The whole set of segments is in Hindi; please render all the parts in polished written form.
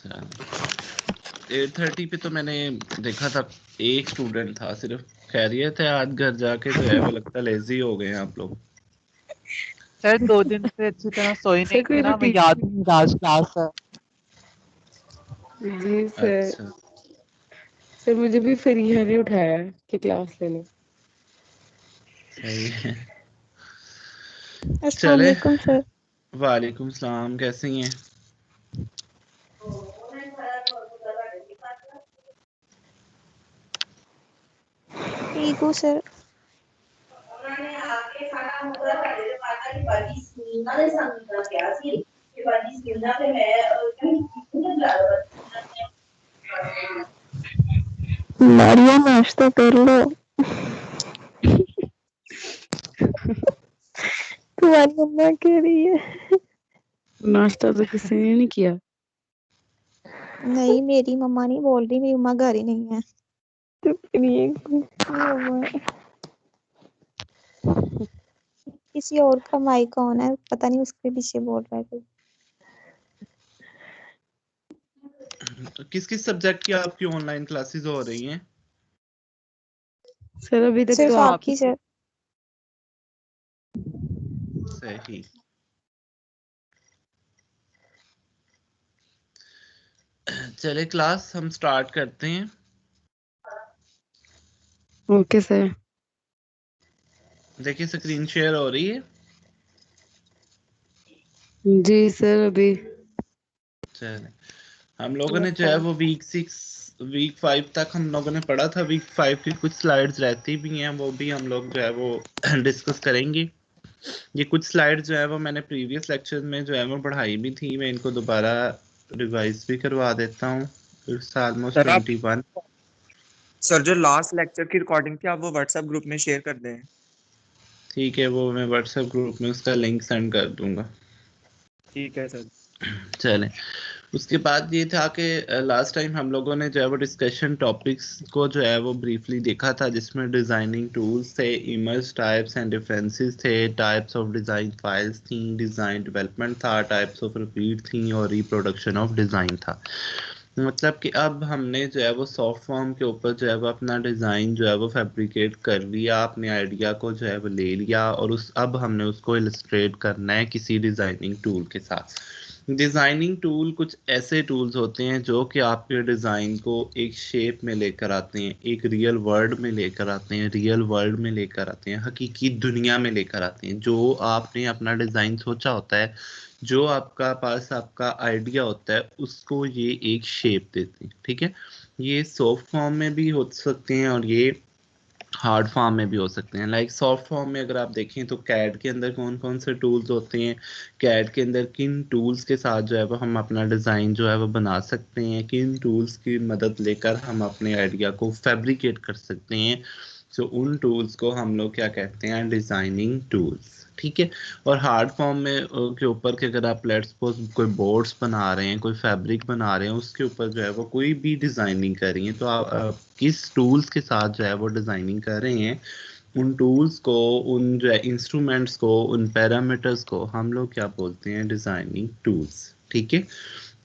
8:30 पे तो मैंने देखा था एक स्टूडेंट था सिर्फ। खैरियत है? आज घर जाके जो है वो लगता लेजी हो गए हैं आप लोग। सर 2 दिन से अच्छी तरह सोई नहीं थी ना, मैं याद ही नहीं आज क्लास है। जी सर। अच्छा सर मुझे भी फरीहा ने उठाया कि क्लास ले लो। सही है। अस्सलाम चले। वालेकुम सर। वालेकुम सलाम, कैसी हैं? ठीक हूँ सर। मारिया नाश्ता कर लो। तुम्हारी मम्मा कह रही है। नाश्ता तो किसी ने नहीं किया। नहीं, मेरी मम्मा नहीं बोल रही, मेरी मम्मा घर ही नहीं है। तो फिर ये किसी और का माइक ऑन है, पता नहीं उसके पीछे बोल रहा है कोई। किस किस सब्जेक्ट की आपकी ऑनलाइन क्लासेस हो रही हैं? सर अभी तक सिर्फ तो आप आपकी सर। सही। चले क्लास हम स्टार्ट करते हैं। Okay sir. देखिए स्क्रीन शेयर हो रही है। जी सर अभी चले, हम लोगों ने जो है वो वीक 5 तक हम लोगों ने पढ़ा था। वीक 5 की कुछ स्लाइड्स रहती भी हैं, वो भी हम लोग जो है वो डिस्कस करेंगे। ये कुछ स्लाइड्स जो है वो मैंने प्रीवियस लेक्चर में जो है वो पढ़ाई भी थी, मैं इनको दोबारा रिवाइज भी करवा देता हूँ। It's almost 21। सर जो लास्ट लेक्चर की रिकॉर्डिंग थी आप वो व्हाट्सएप ग्रुप में शेयर कर दें। ठीक है, वो मैं व्हाट्सएप ग्रुप में उसका लिंक सेंड कर दूंगा। ठीक है सर। चलें, उसके बाद ये था कि लास्ट टाइम हम लोगों ने जो है वो डिस्कशन टॉपिक्स को जो है वो ब्रीफली देखा था, जिसमें डिज़ाइनिंग टूल्स थे, इमेज टाइप्स एंड डिफरेंसेस थे, टाइप्स ऑफ डिज़ाइन फाइल्स थी, डिज़ाइन डेवलपमेंट था, टाइप्स ऑफ रिपीट थी और रिप्रोडक्शन ऑफ डिज़ाइन था। मतलब कि अब हमने जो है वो सॉफ्ट फॉर्म के ऊपर जो है वो अपना डिज़ाइन जो है वो फैब्रिकेट कर लिया, अपने आइडिया को जो है वो ले लिया और अब हमने उसको इलस्ट्रेट करना है किसी डिज़ाइनिंग टूल के साथ। डिज़ाइनिंग टूल कुछ ऐसे टूल्स होते हैं जो कि आपके डिज़ाइन को एक शेप में लेकर आते हैं, एक रियल वर्ल्ड में लेकर आते हैं, रियल वर्ल्ड में लेकर आते हैं, हकीकी दुनिया में लेकर आते हैं। जो आपने अपना डिज़ाइन सोचा होता है, जो आपका पास आपका आइडिया होता है, उसको ये एक शेप देते हैं। ठीक है, ये सॉफ्ट फॉर्म में भी हो सकते हैं और ये हार्ड फॉर्म में भी हो सकते हैं। लाइक सॉफ्ट फॉर्म में अगर आप देखें तो कैड के अंदर कौन कौन से टूल्स होते हैं, कैड के अंदर किन टूल्स के साथ जो है वो हम अपना डिज़ाइन जो है वो बना सकते हैं, किन टूल्स की मदद लेकर हम अपने आइडिया को फैब्रिकेट कर सकते हैं। सो उन टूल्स को हम लोग क्या कहते हैं, डिज़ाइनिंग टूल्स। ठीक है, और हार्ड फॉर्म में के ऊपर के अगर आप लेट्स सपोज कोई बोर्ड्स बना रहे हैं, कोई फैब्रिक बना रहे हैं, उसके ऊपर जो है वो कोई भी डिज़ाइनिंग कर रही हैं, तो आप किस टूल्स के साथ जो है वो डिज़ाइनिंग कर रहे हैं, उन टूल्स को, उन जो है इंस्ट्रूमेंट्स को, उन पैरामीटर्स को हम लोग क्या बोलते हैं, डिज़ाइनिंग टूल्स। ठीक है,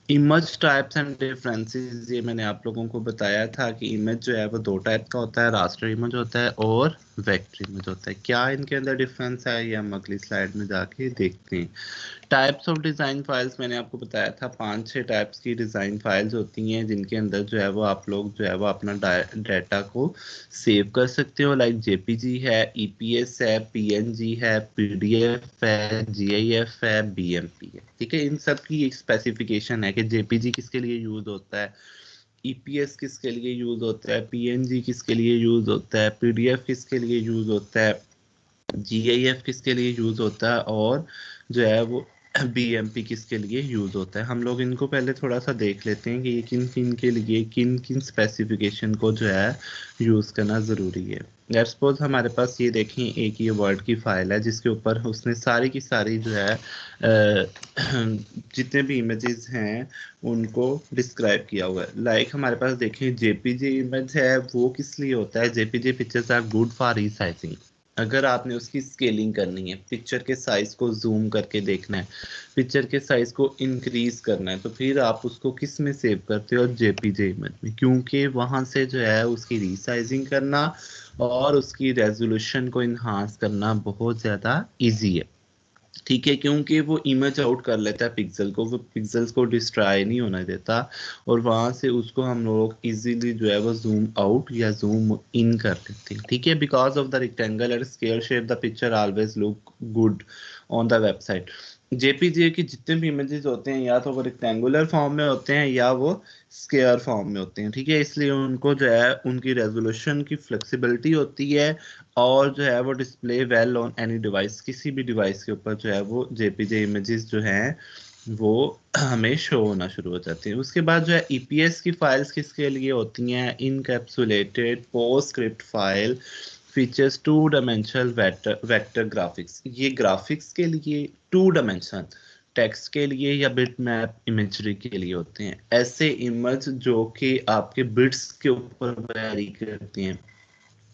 इमेज टाइप्स एंड डिफरेंसेस, ये मैंने आप लोगों को बताया था कि इमेज जो है वो 2 टाइप का होता है, रास्टर इमेज होता है और वेक्टर इमेज होता है। क्या इनके अंदर डिफरेंस है ये हम अगली स्लाइड में जाके देखते हैं। टाइप्स ऑफ डिज़ाइन फाइल्स मैंने आपको बताया था 5-6 टाइप्स की डिज़ाइन फाइल्स होती हैं, जिनके अंदर जो है वो आप लोग जो है वो अपना डाटा को सेव कर सकते हो। लाइक जेपीजी है, ईपीएस है, पीएनजी है, पीडीएफ है, जीआईएफ है, बीएमपी है। ठीक है, इन सब की एक स्पेसिफिकेशन है कि जेपीजी किसके लिए यूज होता है, ईपीएस किसके लिए यूज होता है, पीएनजी किसके लिए यूज होता है, पीडीएफ किसके लिए यूज होता है, जीआईएफ किसके लिए यूज होता है और जो है वो बीएमपी किसके लिए यूज होता है। हम लोग इनको पहले थोड़ा सा देख लेते हैं कि ये किन किन के लिए किन किन स्पेसिफिकेशन को जो है यूज करना जरूरी है। लेट्स सपोज हमारे पास ये देखें एक ये वर्ड की फाइल है जिसके ऊपर उसने सारी की सारी जो है जितने भी इमेजेस हैं उनको डिस्क्राइब किया हुआ है। लाइक हमारे पास देखें जेपीजी इमेज है, वो किस लिए होता है, JPG pictures are good for resizing. अगर आपने उसकी स्केलिंग करनी है, पिक्चर के साइज को जूम करके देखना है, पिक्चर के साइज को इंक्रीज करना है, तो फिर आप उसको किस में सेव करते हो? जेपीजे इमेज में, क्योंकि वहां से जो है उसकी रीसाइजिंग करना और उसकी रेजोल्यूशन को इन्हांस करना बहुत ज्यादा इजी है। ठीक है, क्योंकि वो इमेज आउट कर लेता है पिक्सल को, वो पिक्सल्स को डिस्ट्रॉय नहीं होने देता, और वहां से उसको हम लोग इजीली जो है वो जूम आउट या जूम इन कर लेते हैं। ठीक है, because of the rectangle and square shape the picture always look good on the website. JPG की जितने भी इमेजेस होते हैं या तो वो रेक्टेंगुलर फॉर्म में होते हैं या वो स्क्वायर फॉर्म में होते हैं। ठीक है, इसलिए उनको जो है उनकी रेजोल्यूशन की फ्लेक्सिबिलिटी होती है, और जो है वो display well on any device, किसी भी डिवाइस के ऊपर जो है वो जेपीजे इमेजेस जो हैं वो हमें शो होना शुरू हो जाती है। उसके बाद जो है ईपीएस की फाइल्स किसके लिए होती हैं? Encapsulated PostScript file features two dimensional vector graphics. ये ग्राफिक्स के लिए, टू डायमेंशन टेक्स्ट के लिए या बिट मैप इमेजरी के लिए होते हैं। ऐसे इमेज जो कि आपके बिट्स के ऊपर वेरी करती हैं।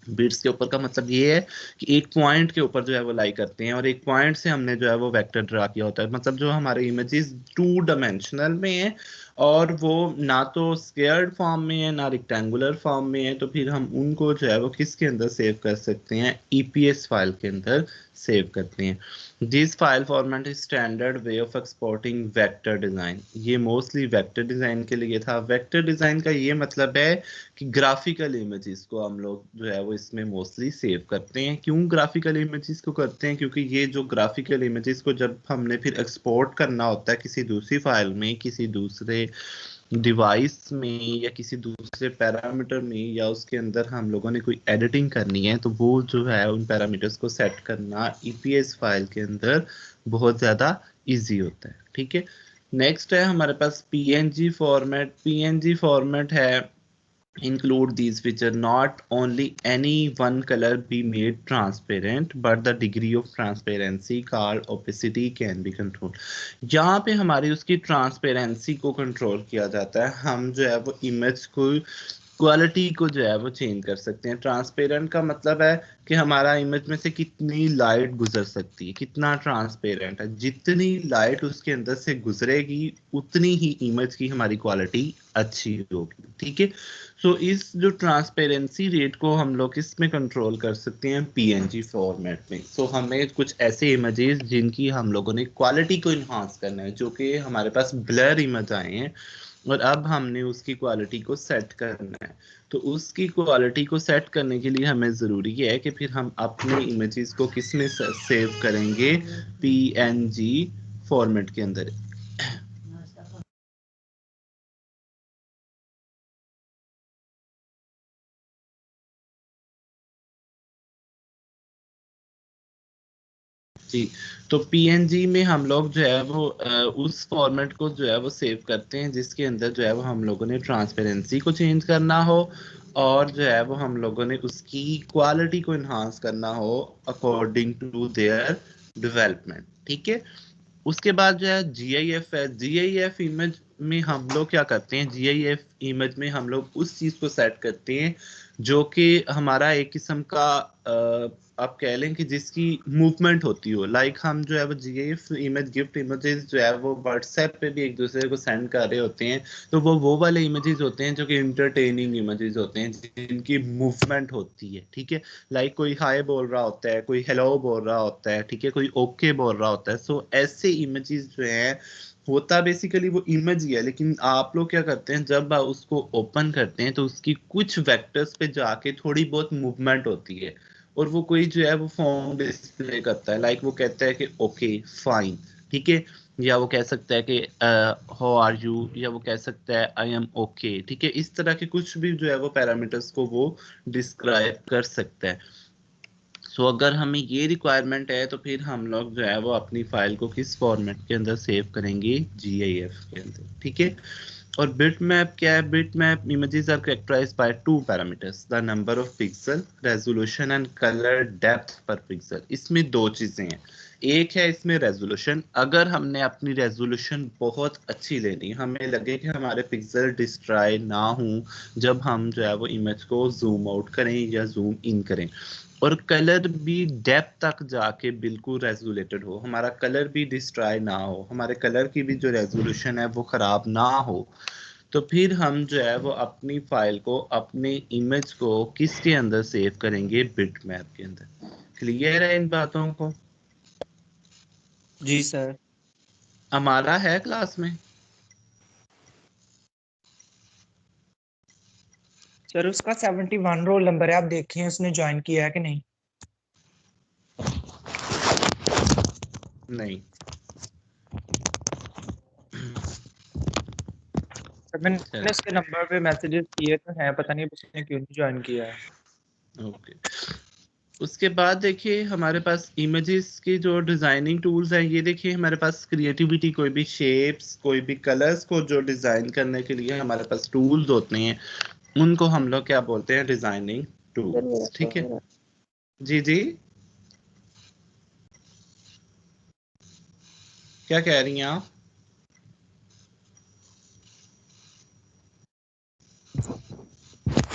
बिट्स के ऊपर का मतलब ये है कि एक पॉइंट के ऊपर जो है वो लाई करते हैं, और एक पॉइंट से हमने जो है वो वेक्टर ड्रा किया होता है। मतलब जो हमारे इमेजेस टू डायमेंशनल में है और वो ना तो स्क्वेयर्ड फॉर्म में है ना रेक्टेंगुलर फॉर्म में है, तो फिर हम उनको जो है वो किसके अंदर सेव कर सकते हैं? ईपीएस फाइल के अंदर सेव करते हैं। This file format is standard way of exporting vector design. ये मोस्टली वेक्टर डिजाइन के लिए था। वेक्टर डिजाइन का ये मतलब है कि ग्राफिकल इमेजेस को हम लोग जो है वो इसमें मोस्टली सेव करते हैं। क्यों ग्राफिकल इमेजेस को करते हैं? क्योंकि ये जो ग्राफिकल इमेजेस को जब हमने फिर एक्सपोर्ट करना होता है किसी दूसरी फाइल में, किसी दूसरे डिवाइस में या किसी दूसरे पैरामीटर में, या उसके अंदर हम लोगों ने कोई एडिटिंग करनी है, तो वो जो है उन पैरामीटर्स को सेट करना ईपीएस फाइल के अंदर बहुत ज़्यादा इजी होता है। ठीक है, नेक्स्ट है हमारे पास पीएनजी फॉर्मेट। पीएनजी फॉर्मेट है include these feature, not only any one color be made transparent but the degree of transparency called opacity can be controlled। यहाँ पे हमारी उसकी ट्रांसपेरेंसी को कंट्रोल किया जाता है। हम जो है वो इमेज को क्वालिटी को जो है वो चेंज कर सकते हैं। ट्रांसपेरेंट का मतलब है कि हमारा इमेज में से कितनी लाइट गुजर सकती है, कितना ट्रांसपेरेंट है। जितनी लाइट उसके अंदर से गुजरेगी उतनी ही इमेज की हमारी क्वालिटी अच्छी होगी। ठीक है, सो इस जो ट्रांसपेरेंसी रेट को हम लोग किसमें कंट्रोल कर सकते हैं? पीएनजी फॉर्मेट में। सो हमें कुछ ऐसे इमेजेस जिनकी हम लोगों ने क्वालिटी को इन्हांस करना है, जो कि हमारे पास ब्लर इमेज आए हैं और अब हमने उसकी क्वालिटी को सेट करना है, तो उसकी क्वालिटी को सेट करने के लिए हमें ज़रूरी है कि फिर हम अपने इमेजेस को किस में सेव करेंगे? पीएनजी फॉर्मेट के अंदर। जी, तो पीएनजी में हम लोग जो है वो उस फॉर्मेट को जो है वो सेव करते हैं जिसके अंदर जो है वो हम लोगों ने ट्रांसपेरेंसी को चेंज करना हो और जो है वो हम लोगों ने उसकी क्वालिटी को इन्हांस करना हो अकॉर्डिंग टू देयर डेवलपमेंट। ठीक है, उसके बाद जो है जीआईएफ है। जीआईएफ इमेज में हम लोग क्या करते हैं? जीआईएफ इमेज में हम लोग उस चीज को सेट करते हैं जो कि हमारा एक किस्म का आप कह लें कि जिसकी मूवमेंट होती हो। लाइक हम जो है वो जीआईएफ इमेज गिफ्ट इमेजेस जो है वो व्हाट्सएप पे भी एक दूसरे को सेंड कर रहे होते हैं, तो वो वाले इमेजेस होते हैं जो कि इंटरटेनिंग इमेजेस होते हैं जिनकी मूवमेंट होती है। ठीक है, लाइक कोई हाय बोल रहा होता है, कोई हेलो बोल रहा होता है, ठीक है, कोई ओके बोल रहा होता है। सो ऐसे इमेजेस जो हैं होता बेसिकली वो इमेज ही है, लेकिन आप लोग क्या करते हैं जब आप उसको ओपन करते हैं तो उसकी कुछ वेक्टर्स पे जाके थोड़ी बहुत मूवमेंट होती है और वो कोई जो है वो फॉर्म डिस्प्ले करता है। लाइक वो कहता है कि ओके फाइन, ठीक है, या वो कह सकता है कि हाउ आर यू, या वो कह सकता है आई एम ओके। ठीक है, इस तरह के कुछ भी जो है वो पैरामीटर्स को वो डिस्क्राइब कर सकता है। सो अगर हमें ये रिक्वायरमेंट है तो फिर हम लोग जो है वो अपनी फाइल को किस फॉर्मेट के अंदर सेव करेंगे? जीआईएफ के अंदर। ठीक है, और बिटमैप क्या है? Bitmap images are characterised by two parameters, the number of pixel, resolution and colour depth per pixel. इसमें दो चीजें हैं, एक है इसमें रेजोल्यूशन। अगर हमने अपनी रेजोल्यूशन बहुत अच्छी लेनी, हमें लगे कि हमारे पिक्सल डिस्ट्रॉय ना हो जब हम जो है वो इमेज को जूम आउट करें या जूम इन करें, और कलर भी डेप्थ तक जाके बिल्कुल रेजोलेटेड हो, हमारा कलर भी डिस्ट्रॉय ना हो, हमारे कलर की भी जो रेजोल्यूशन है वो खराब ना हो, तो फिर हम जो है वो अपनी फाइल को, अपनी इमेज को किसके अंदर सेव करेंगे? बिटमैप के अंदर। क्लियर है इन बातों को? जी सर। हमारा है क्लास में? सर उसका 71 रोल नंबर है, आप देखें उसने ज्वाइन किया है कि नहीं। नहीं। सर मैंने उसके नंबर पे मैसेजेस किए तो हैं, पता नहीं उसने क्यों नहीं ज्वाइन किया है। ओके। उसके बाद देखिए हमारे पास इमेजेस के जो डिजाइनिंग टूल्स हैं, ये देखिए हमारे पास क्रिएटिविटी, कोई भी शेप्स, कोई भी कलर्स को जो डिजाइन करने के लिए हमारे पास टूल्स होते हैं, उनको हम लोग क्या बोलते हैं? Designing tools. ठीक है जी जी, क्या कह रही हैं आप?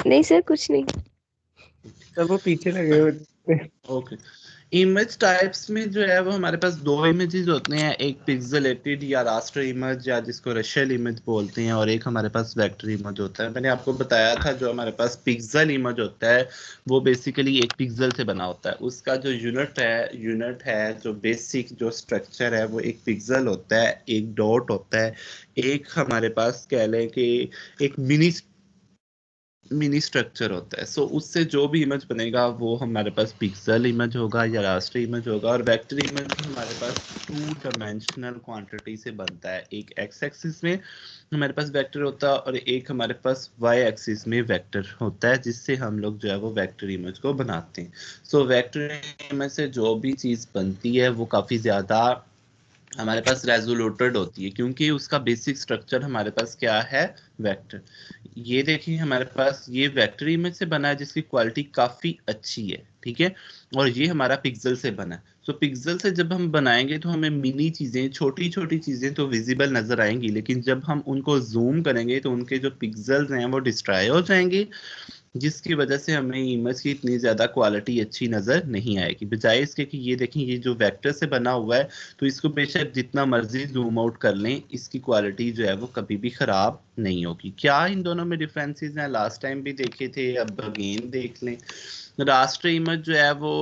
नहीं सर, कुछ नहीं। सर वो पीछे लगे हुए थे। ओके। इमेज टाइप्स में जो है वो हमारे पास दो इमेजेस होते हैं, एक पिक्सेलेटेड या रास्टर इमेज या जिसको रशियल इमेज बोलते हैं, और एक हमारे पास वेक्टर इमेज होता है। मैंने आपको बताया था जो हमारे पास पिक्सल इमेज होता है वो बेसिकली एक पिक्सल से बना होता है, उसका जो यूनिट है जो बेसिक जो स्ट्रक्चर है वो एक पिक्सल होता है, एक डॉट होता है, एक हमारे पास कह लें कि एक मिनी स्ट्रक्चर होता है। सो उससे जो भी इमेज बनेगा वो हमारे पास पिक्सल इमेज होगा या रास्टर इमेज होगा। और वेक्टर इमेज हमारे पास 2 डायमेंशनल क्वांटिटी से बनता है, एक एक्स एक्सिस में हमारे पास वेक्टर होता है और एक हमारे पास वाई एक्सिस में वेक्टर होता है, जिससे हम लोग जो है वो वेक्टर इमेज को बनाते हैं। सो वेक्टर इमेज से जो भी चीज़ बनती है वो काफ़ी ज़्यादा हमारे पास रेजोल्यूटेड होती है, क्योंकि उसका बेसिक स्ट्रक्चर हमारे पास क्या है? वेक्टर। ये देखिए हमारे पास ये वेक्टर इमेज से बना है जिसकी क्वालिटी काफी अच्छी है, ठीक है, और ये हमारा पिक्सल से बना है। सो पिक्सल से जब हम बनाएंगे तो हमें मिनी चीजें, छोटी छोटी चीजें तो विजिबल नजर आएंगी, लेकिन जब हम उनको जूम करेंगे तो उनके जो पिक्सल्स हैं वो डिस्ट्रॉय हो जाएंगे, जिसकी वजह से हमें इमेज की इतनी ज़्यादा क्वालिटी अच्छी नज़र नहीं आएगी। बजाय इसके कि ये देखें ये जो वेक्टर से बना हुआ है तो इसको बेशक जितना मर्जी जूम आउट कर लें, इसकी क्वालिटी जो है वो कभी भी ख़राब नहीं होगी। क्या इन दोनों में डिफरेंसेस हैं? लास्ट टाइम भी देखे थे, अब अगेन देख लें। रास्टर इमेज जो है वो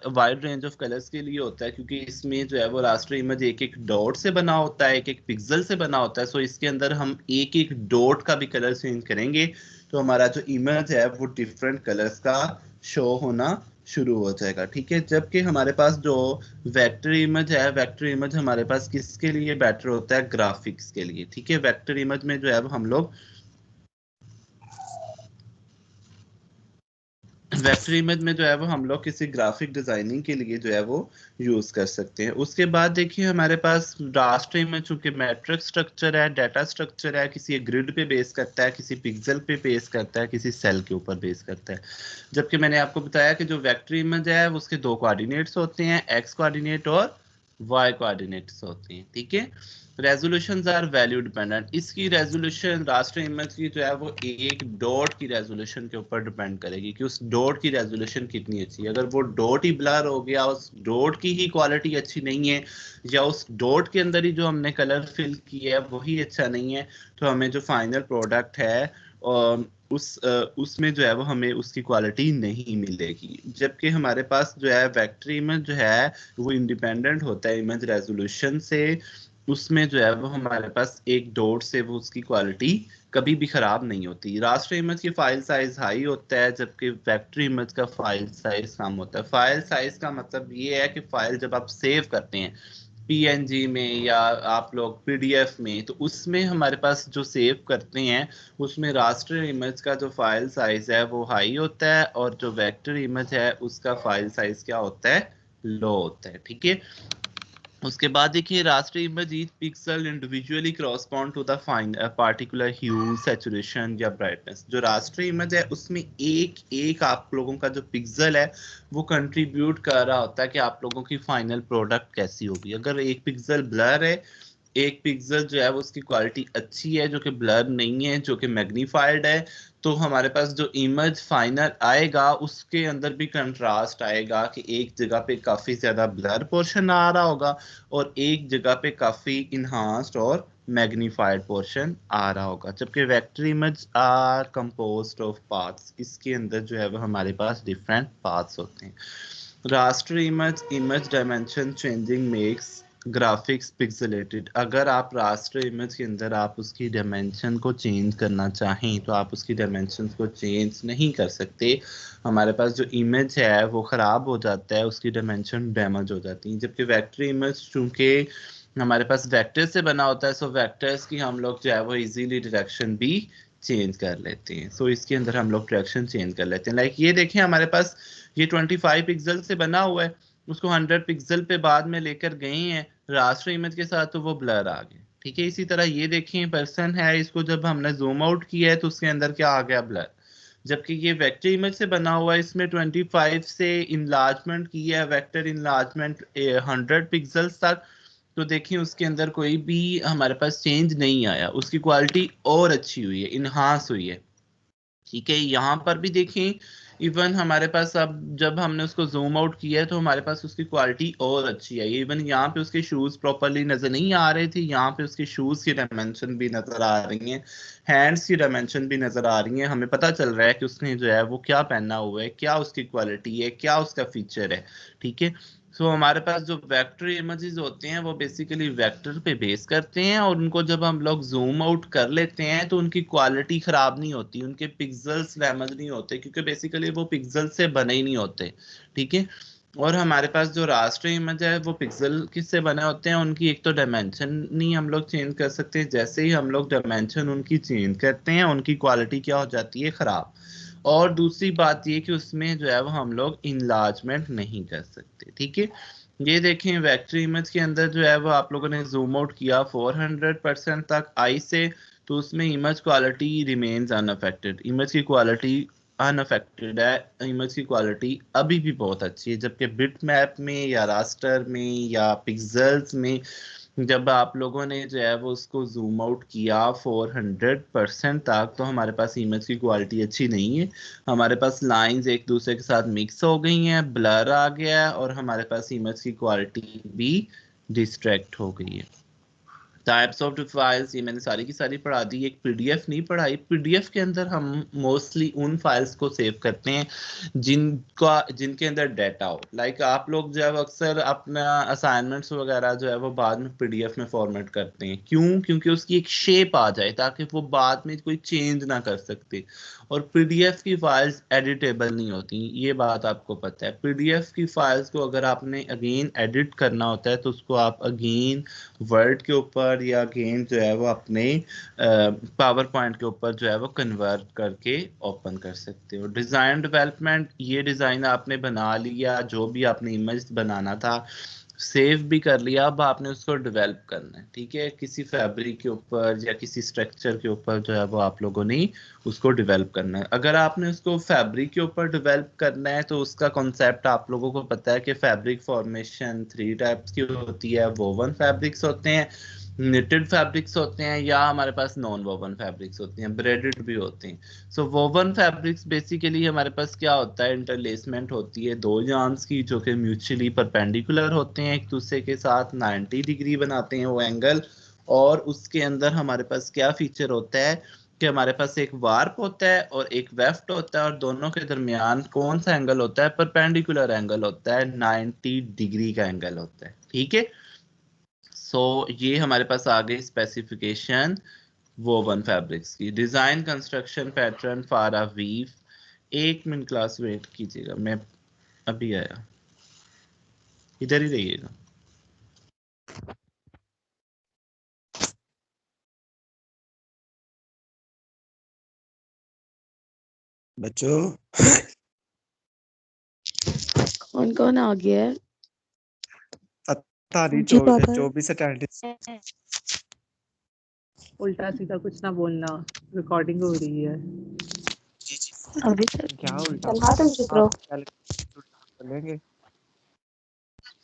वाइड रेंज ऑफ कलर्स के लिए होता है, क्योंकि इसमें जो है वो रास्टर इमेज एक एक डॉट से बना होता है, एक एक पिक्सल से बना होता है। सो इसके अंदर हम एक एक डॉट का भी कलर चेंज करेंगे तो हमारा जो इमेज है वो डिफरेंट कलर्स का शो होना शुरू हो जाएगा, ठीक है। जबकि हमारे पास जो वेक्टर इमेज है, वेक्टर इमेज हमारे पास किसके लिए बेटर होता है? ग्राफिक्स के लिए, ठीक है। वेक्टर इमेज में जो है हम लोग वेक्टर इमेज में जो है वो हम लोग किसी ग्राफिक डिजाइनिंग के लिए जो है वो यूज कर सकते हैं। उसके बाद देखिए हमारे पास रास्टर इमेज चूंकि मैट्रिक्स स्ट्रक्चर है, डाटा स्ट्रक्चर है, किसी ग्रिड पे बेस करता है, किसी पिक्सल पे बेस करता है, किसी सेल के ऊपर बेस करता है। जबकि मैंने आपको बताया कि जो वेक्टर इमेज है उसके दो कोऑर्डिनेट्स होते हैं, एक्स कोऑर्डिनेट और वाई कोऑर्डिनेट्स होते हैं, ठीक है। Resolutions are value dependent. इसकी रेजोल्यूशन रास्टर इमेज की जो है वो एक डॉट की रेजोल्यूशन के ऊपर डिपेंड करेगी कि उस डॉट की रेजोल्यूशन कितनी अच्छी है। अगर वो डॉट ही ब्लर हो गया, उस डॉट की ही क्वालिटी अच्छी नहीं है, या उस डॉट के अंदर ही जो हमने कलर फिल किया है वही अच्छा नहीं है, तो हमें जो फाइनल प्रोडक्ट है उसमें जो है वो हमें उसकी क्वालिटी नहीं मिलेगी। जबकि हमारे पास जो है वेक्टर इमेज जो है वो इंडिपेंडेंट होता है इमेज रेजोल्यूशन से, उसमें जो है वो हमारे पास एक डॉट से वो उसकी क्वालिटी कभी भी खराब नहीं होती। रास्टर इमेज की फाइल साइज हाई होता है, जबकि वेक्टर इमेज का फाइल साइज कम होता है। फाइल साइज का मतलब ये है कि फाइल जब आप सेव करते हैं पीएनजी में या आप लोग पीडीएफ में, तो उसमें हमारे पास जो सेव करते हैं उसमें रास्टर इमेज का जो फाइल साइज है वो हाई होता है, और जो वेक्टर इमेज है उसका फाइल साइज क्या होता है? लो होता है, ठीक है। उसके बाद देखिए raster image each pixel individually correspond to the fine particular hue saturation या ब्राइटनेस। जो रास्टर इमेज है उसमें एक एक आप लोगों का जो पिक्सल है वो कंट्रीब्यूट कर रहा होता है कि आप लोगों की फाइनल प्रोडक्ट कैसी होगी। अगर एक पिक्सल ब्लर है, एक पिक्सल जो है वो उसकी क्वालिटी अच्छी है जो कि ब्लर नहीं है, जो कि मैग्नीफाइड है, तो हमारे पास जो इमेज फाइनल आएगा उसके अंदर भी कंट्रास्ट आएगा कि एक जगह पे काफी ज्यादा ब्लर पोर्शन आ रहा होगा और एक जगह पे काफी इन्हांस्ड और मैग्नीफाइड पोर्शन आ रहा होगा। जबकि vector image are composed of paths, इसके अंदर जो है वो हमारे पास डिफरेंट पाथ्स होते हैं। Raster image dimension changing makes graphics pixelated. अगर आप रास्टर इमेज के अंदर आप उसकी डायमेंशन को चेंज करना चाहें तो आप उसकी डायमेंशन को चेंज नहीं कर सकते। हमारे पास जो इमेज है वो ख़राब हो जाता है, उसकी डायमेंशन डैमेज हो जाती है। जबकि वेक्टर इमेज चूँकि हमारे पास वेक्टर से बना होता है, सो वेक्टर्स की हम लोग जो है वो इजीली डायरेक्शन भी चेंज कर लेते हैं। सो इसके अंदर हम लोग डायरेक्शन चेंज कर लेते हैं। लाइक ये देखें हमारे पास ये 25 पिक्सल से बना हुआ है, उसको 100 पिक्सल पे बाद में लेकर गए हैं रास्टर इमेज के साथ तो वो ब्लर आ गए। ठीक है, इसी तरह ये देखें पर्सन है, इसको जब हमने जूम आउट किया है तो उसके अंदर क्या आ गया, ब्लर। जबकि ये वेक्टर इमेज से बना हुआ है, इसमें 25 से इनलार्जमेंट किया है, वेक्टर इनलार्जमेंट 100 पिक्सल्स तक, तो देखिए उसके अंदर कोई भी हमारे पास चेंज नहीं आया, उसकी क्वालिटी और अच्छी हुई है, इन्हांस हुई है। ठीक है, यहाँ पर भी देखें इवन हमारे पास अब जब हमने उसको जूम आउट किया है तो हमारे पास उसकी क्वालिटी और अच्छी है। इवन यहाँ पे उसके शूज प्रॉपरली नजर नहीं आ रहे थे, यहाँ पे उसके शूज की डायमेंशन भी नजर आ रही हैं, हैंड्स की डायमेंशन भी नजर आ रही हैं। हमें पता चल रहा है कि उसने जो है वो क्या पहना हुआ है, क्या उसकी क्वालिटी है, क्या उसका फीचर है। ठीक है, सो हमारे पास जो वेक्टर इमेजेस होते हैं वो बेसिकली वेक्टर पे बेस करते हैं और उनको जब हम लोग जूम आउट कर लेते हैं तो उनकी क्वालिटी खराब नहीं होती, उनके पिक्सल्स डैमेज नहीं होते, क्योंकि बेसिकली वो पिक्सल से बने ही नहीं होते। ठीक है, और हमारे पास जो रास्टर इमेज है वो पिक्सल किससे बने होते हैं, उनकी एक तो डायमेंशन नहीं हम लोग चेंज कर सकते, जैसे ही हम लोग डायमेंशन उनकी चेंज करते हैं उनकी क्वालिटी क्या हो जाती है, खराब। और दूसरी बात ये कि उसमें जो है वो हम लोग इनलार्जमेंट नहीं कर सकते। ठीक है, ये देखें वेक्टर इमेज के अंदर जो है वो आप लोगों ने जूम आउट किया 400% तक आई से, तो उसमें image quality remains unaffected, image की क्वालिटी अनअफेक्टेड है, इमेज की क्वालिटी अभी भी बहुत अच्छी है। जबकि बिट मैप में या रास्टर में या पिक्सल्स में जब आप लोगों ने जो है वो उसको जूम आउट किया 400% तक तो हमारे पास इमेज की क्वालिटी अच्छी नहीं है, हमारे पास लाइंस एक दूसरे के साथ मिक्स हो गई हैं, ब्लर आ गया है और हमारे पास इमेज की क्वालिटी भी डिस्ट्रैक्ट हो गई है। टाइप्स ऑफ फाइल्स ये मैंने सारी की सारी पढ़ा दी, एक पीडीएफ नहीं पढ़ाई। पीडीएफ के अंदर हम मोस्टली उन फाइल्स को सेव करते हैं जिनके अंदर डाटा हो। लाइक आप लोग जो है अक्सर अपना असाइनमेंट्स वगैरह जो है वो बाद में पीडीएफ में फॉर्मेट करते हैं, क्यों? क्योंकि उसकी एक शेप आ जाए ताकि वो बाद में कोई चेंज ना कर सकते। और पीडीएफ की फाइल्स एडिटेबल नहीं होती, ये बात आपको पता है। पीडीएफ की फाइल्स को अगर आपने अगेन एडिट करना होता है तो उसको आप अगेन वर्ड के ऊपर या अगेन जो है वो अपने पावर पॉइंट के ऊपर जो है वो कन्वर्ट करके ओपन कर सकते हो। डिज़ाइन डेवलपमेंट, ये डिज़ाइन आपने बना लिया, जो भी आपने इमेज बनाना था सेव भी कर लिया, अब आपने उसको डेवलप करना है। ठीक है, किसी फैब्रिक के ऊपर या किसी स्ट्रक्चर के ऊपर जो है वो आप लोगों ने उसको डेवलप करना है। अगर आपने उसको फैब्रिक के ऊपर डेवलप करना है तो उसका कॉन्सेप्ट आप लोगों को पता है कि फैब्रिक फॉर्मेशन 3 टाइप्स की होती है, वोवन फैब्रिक्स होते हैं, निटेड फैब्रिक्स होते हैं, या हमारे पास नॉन वोवन फैब्रिक्स होते हैं, ब्रेडेड भी होते हैं। सो वोवन फैब्रिक्स बेसिकली हमारे पास क्या होता है, इंटरलेसमेंट होती है दो यार्न्स की जो कि म्यूचुअली परपेंडिकुलर होते हैं एक दूसरे के साथ, 90 डिग्री बनाते हैं वो एंगल। और उसके अंदर हमारे पास क्या फीचर होता है कि हमारे पास एक वार्प होता है और एक वेफ्ट होता है और दोनों के दरमियान कौन सा एंगल होता है, परपेंडिकुलर एंगल होता है, 90 डिग्री का एंगल होता है। ठीक है, सो ये हमारे पास आ गई स्पेसिफिकेशन वोवन फैब्रिक्स की। Design construction pattern for a weave, 1 minute class wait कीजिएगा, मैं अभी आया, इधर ही रहिएगा। बच्चों कौन कौन आ गया है? तारी जी पापा 24 अटेंडेंस। उल्टा सीधा कुछ ना बोलना, रिकॉर्डिंग हो रही है। जी जी। अभी सर क्या उल्टा चला तुम चुप रहो। आप पहले उल्टा बोलेंगे?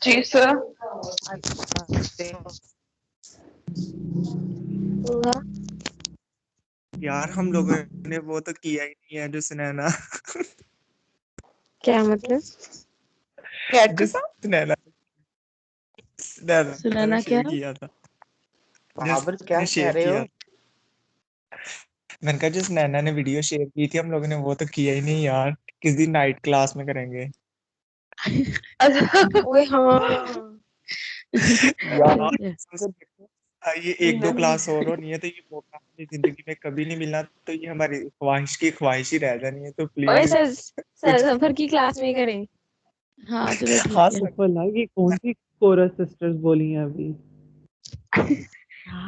जी सर। होगा यार हम लोगों ने वो तो किया ही नहीं है जो सुनैना क्या मतलब? जो सुनैना सुनैना ने सुनैना क्या? शेयर किया था। बाबर क्या जिसने शेयर कह रहे हो? किया मैंने कहा जिस नैना ने वीडियो शेयर की थी हम लोगों ने वो तो किया ही नहीं यार। किस दिन नाइट क्लास में करेंगे ओए हाँ। यार ठीक है। कसम से देखो, ये एक दो क्लास और होनी है तो ये मौका हमें जिंदगी में कभी नहीं मिलना, तो ये हमारी ख्वाहिश की ख्वाहिश ही रह जानी है, तो ओए प्लीज सर, कुछ सफर की क्लास में करें। हाँ चलो हाँ ठीक है। बोला कि कौन सी कोरस सिस्टर्स बोली हैं अभी?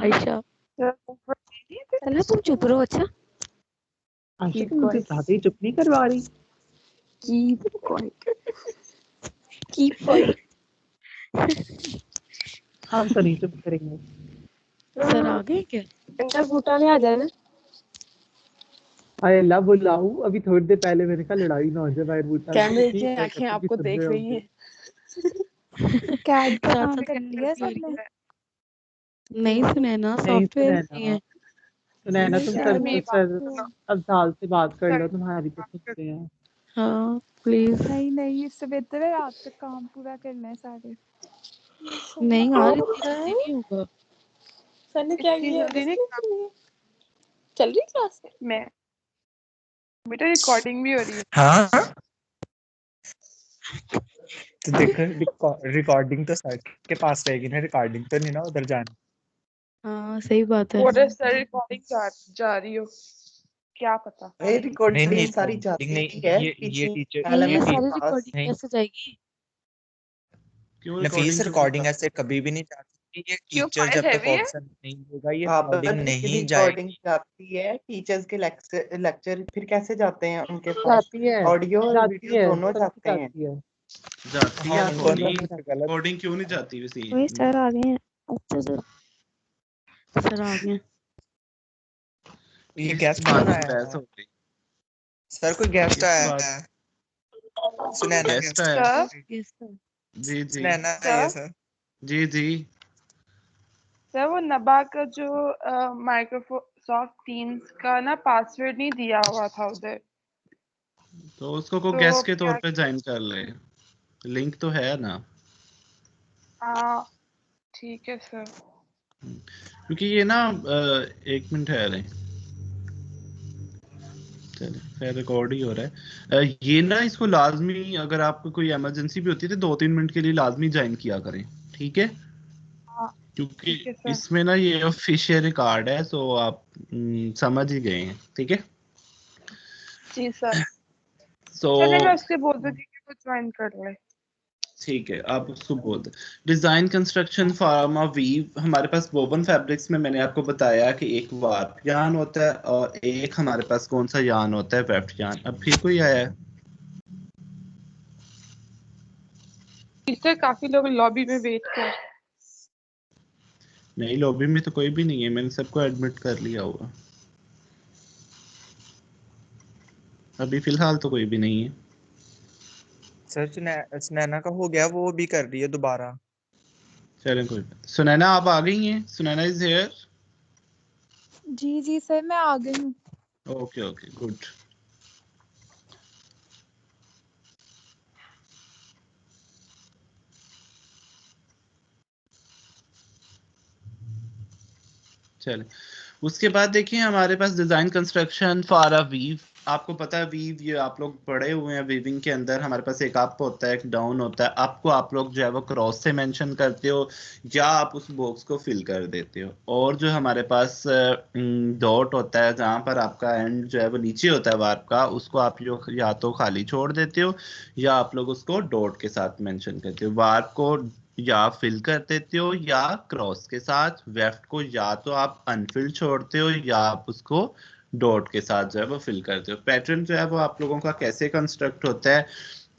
आयशा चलो तुम चुप रहो। अच्छा आशा Keep तुम मुझे quiet. ज्यादा ही चुप नहीं करवा रही? Keep quiet. Keep quiet. हम तो नहीं चुप करेंगे। सर आ गए क्या? इनका बूटा में आ जाए ना। अरे अल्लाह बुलाऊ, अभी थोड़ी देर पहले मैंने कहा लड़ाई ना हो जाए बाहर बूटा में। कैमरे ठीक की है, आंखें कभी भी आपको सुन देख रहे रही होगे। हैं। कैट का साथ काम साथ कर लिया भी हो रही सबने? है। नहीं सुनैना नहीं सॉफ्टवेयर नहीं है। सुनैना तुम यार मेरी बात सर सुनो। अफजाल से बात कर लो, तुम्हारी तो सुनते हैं। हाँ प्लीज। नहीं नहीं, इससे बेहतर है रात तक काम पूरा करना है सारे। नहीं यार इतनी जल्दी नहीं होगा। सर ने क्या इतनी किया? जल्दी नहीं चल रही क्लास? मैं बेटा रिकॉर्डिंग भी हो रही है। हाँ तो देखो रिकॉर्डिंग तो सर के पास रहेगी ना, रिकॉर्डिंग तो नहीं ना उधर जानी। हाँ सही बात है। और सर रिकॉर्डिंग जा रही हो, क्या पता। ए नहीं रिकॉर्डिंग सारी रिकॉर्डिंग जाती नहीं, है ये पीछे टीचर नहीं ये एलएमएस के सारी पास। रिकॉर्डिंग नहीं कैसे जाएगी? क्यों नफीस रिकॉर्डिंग क्यों नहीं रिकॉर्डिंग ऐसे जाती? कभी भी नहीं जाती, ये क्यों टीचर फाइल जब तक हैवी है? ऑप्शन नहीं देगा ये बाबर रिकॉर्डिंग की नहीं रिकॉर्डिंग जाएगी। जाती है, टीचर्स के लेक्चर फिर कैसे जाते हैं उनके पास? जाती है ऑडियो और वीडियो दोनों सबकी जाते हैं। जाती है। जाती हाँ है उन दोनों दोनों रिकॉर्डिंग। में में जाती गलत। रिकॉर्डिंग क्यों नहीं जाती वैसे? वही सर आ गए हैं। अच्छा सर आ गए। ये किस गेस्ट बात कौन पे आया बहस है? हो गई? सर कोई गेस्ट किस आया बात? है? सुनैना गेस्ट गेस्ट आया? Sir yes sir. जी जी सुनैना आई है सर सर। जी जी। सर वो नबा का जो माइक्रोसॉफ्ट टीम्स का ना पासवर्ड नहीं दिया हुआ था उधर, तो उसको को तो गेस्ट के तौर क्या? पे ज्वाइन कर ले। लिंक तो है ना। हाँ ठीक है सर। क्योंकि ये ना एक मिनट है रहे। चले खैर रिकॉर्ड ही हो रहा है। ये ना इसको लाजमी अगर आपको कोई इमरजेंसी भी होती है तो 2-3 मिनट के लिए लाजमी ज्वाइन किया करें। ठीक है? हाँ क्योंकि ठीक है सर। इसमें ना ये ऑफिशियल रिकॉर्ड है, तो आप समझ ही गए हैं। ठीक है? जी सर। सो चलिए मैं उससे बोल दूंगी कि वो ज्वाइन कर ले। ठीक है, आप उसको बोल दें। डिजाइन कंस्ट्रक्शन फार्मा वीव हमारे पास वोवन फैब्रिक्स में मैंने आपको बताया कि एक वार्प यार्न होता है और एक हमारे पास कौन सा यार्न होता है, वेफ्ट यार्न। अब फिर कोई आया है? सर काफी लोग लॉबी में वेट कर। नहीं, लॉबी में तो कोई भी नहीं है, मैंने सबको एडमिट कर लिया हुआ। अभी फिलहाल तो कोई भी नहीं है। सर सुनैना का हो गया, वो भी कर रही है दोबारा। चलें कोई बात। सुनैना आप आ गई हैं? Sunaina is here? जी जी सर मैं आ गई हूँ। Okay okay good. चले उसके बाद देखिए हमारे पास design construction for a weave. आपको पता है वीव, ये आप लोग पढ़े हुए हैं। वीविंग के अंदर हमारे पास एक अप होता है, एक डाउन होता है। आपको आप लोग जो है वो क्रॉस से मेंशन करते हो या आप उस बॉक्स को फिल कर देते हो। और जो हमारे पास डॉट होता है जहाँ पर आपका एंड जो है वो नीचे होता है वार्प का, उसको आप जो या तो खाली छोड़ देते हो या आप लोग उसको डॉट के साथ मेंशन करते हो। वार्प को या फिल कर देते हो या क्रॉस के साथ। वेफ्ट को या तो आप अनफिल छोड़ते हो या आप उसको डॉट के साथ जो है वो फिल करते हो। पैटर्न जो है वो आप लोगों का कैसे कंस्ट्रक्ट होता है,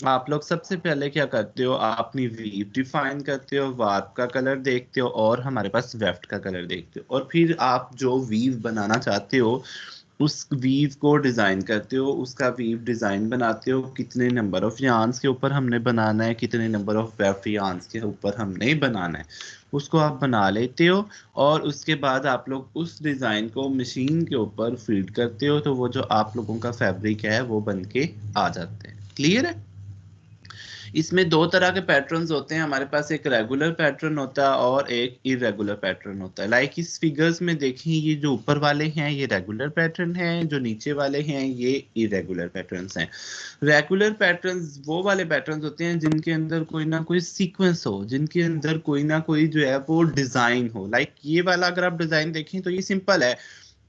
आप लोग सबसे पहले क्या करते हो, आप अपनी वीव डिफाइन करते हो, वार्प का कलर देखते हो और हमारे पास वेफ्ट का कलर देखते हो, और फिर आप जो वीव बनाना चाहते हो उस वीव को डिजाइन करते हो, उसका वीव डिजाइन बनाते हो, कितने नंबर ऑफ यार्न्स के ऊपर हमने बनाना है, कितने नंबर ऑफ वेफ्ट यार्न्स के ऊपर हमने बनाना है, उसको आप बना लेते हो। और उसके बाद आप लोग उस डिजाइन को मशीन के ऊपर फीड करते हो, तो वो जो आप लोगों का फैब्रिक है वो बन के आ जाते हैं। क्लियर है? इसमें दो तरह के पैटर्न्स होते हैं हमारे पास, एक रेगुलर पैटर्न होता है और एक इरेगुलर पैटर्न होता है। लाइक इस फिगर्स में देखें, ये जो ऊपर वाले हैं ये रेगुलर पैटर्न हैं, जो नीचे वाले हैं ये इरेगुलर पैटर्न्स हैं। रेगुलर पैटर्न्स वो वाले पैटर्न्स होते हैं जिनके अंदर कोई ना कोई सीक्वेंस हो, जिनके अंदर कोई ना कोई जो है वो डिजाइन हो। लाइक ये वाला अगर आप डिजाइन देखें तो ये सिंपल है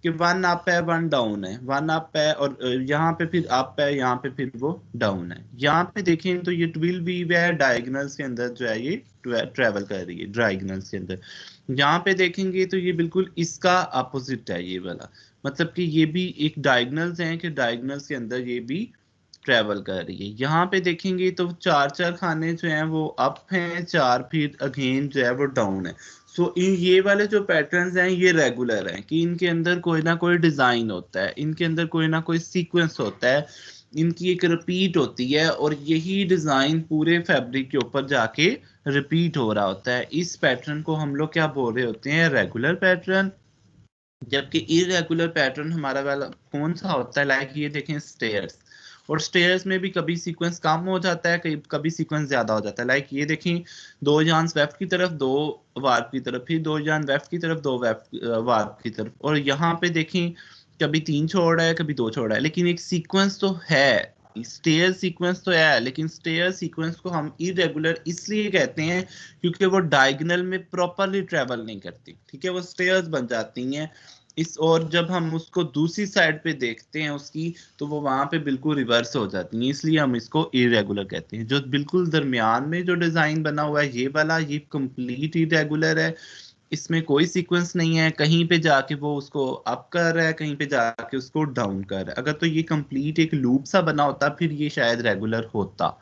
कि 1 अप है 1 डाउन है, 1 अप है और यहाँ पे फिर अप है, यहाँ पे फिर वो डाउन है। यहाँ पे देखें तो ये ट्विल वीव है, डायगोनल्स के अंदर जो है ये ट्रेवल कर रही है डायगोनल्स के अंदर। यहाँ पे देखेंगे तो ये बिल्कुल इसका अपोजिट है ये वाला, मतलब कि ये भी एक डायगोनल्स हैं कि डायगोनल्स के अंदर ये भी ट्रेवल कर रही है। यहाँ पे देखेंगे तो 4 खाने जो हैं वो अप हैं, 4 फिर अगेन जो है वो डाउन है। सो ये वाले जो पैटर्न्स हैं ये रेगुलर हैं कि इनके अंदर कोई ना कोई डिजाइन होता है, इनके अंदर कोई ना कोई सीक्वेंस होता है, इनकी एक रिपीट होती है और यही डिजाइन पूरे फैब्रिक के ऊपर जाके रिपीट हो रहा होता है। इस पैटर्न को हम लोग क्या बोल रहे होते हैं, रेगुलर पैटर्न। जबकि इरेगुलर पैटर्न हमारा वाला कौन सा होता है, लाइक ये देखें स्टेयर्स, और स्टेयर्स में भी कभी सीक्वेंस कम हो जाता है, कभी सीक्वेंस ज्यादा हो जाता है। लाइक ये देखें 2 यार्न्स लेफ्ट की तरफ, 2 वार्प की तरफ, फिर 2 यार्न लेफ्ट की तरफ, 2 वार्प की तरफ, और यहाँ पे देखें कभी 3 छोड़ रहा है, कभी 2 छोड़ रहा है, लेकिन एक सीक्वेंस तो है, स्टेयर सीक्वेंस तो है। लेकिन स्टेयर सीक्वेंस को हम इरेगुलर इसलिए कहते हैं क्योंकि वो डायगोनल में प्रॉपरली ट्रेवल नहीं करती, ठीक है, वो स्टेयर्स बन जाती हैं इस, और जब हम उसको दूसरी साइड पे देखते हैं उसकी, तो वो वहां पे बिल्कुल रिवर्स हो जाती है, इसलिए हम इसको इरेगुलर कहते हैं। जो बिल्कुल दरमियान में जो डिजाइन बना हुआ है ये वाला, ये कंप्लीट इरेगुलर है, इसमें कोई सीक्वेंस नहीं है, कहीं पे जाके वो उसको अप कर रहा है, कहीं पे जाके उसको डाउन कर रहा है। अगर तो ये कंप्लीट एक लूप सा बना होता फिर ये शायद रेगुलर होता,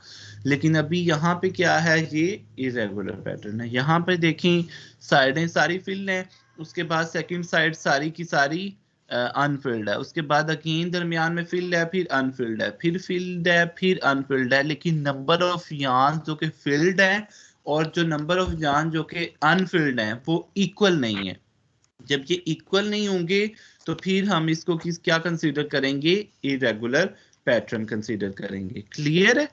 लेकिन अभी यहाँ पे क्या है, ये इरेगुलर पैटर्न है। यहाँ पे देखें साइडें सारी फिल हैं, उसके बाद सेकंड साइड सारी की सारी अनफिल्ड है, उसके बाद अगेन दरमियान में फिल्ड है, फिर अनफिल्ड है, फिर फिल्ड है, फिर अनफिल्ड है, लेकिन नंबर ऑफ यार्न जो कि फिल्ड है और जो नंबर ऑफ यार्न जो कि अनफिल्ड है वो इक्वल नहीं है। जब ये इक्वल नहीं होंगे तो फिर हम इसको क्या कंसीडर करेंगे, इरेगुलर पैटर्न कंसीडर करेंगे। क्लियर है?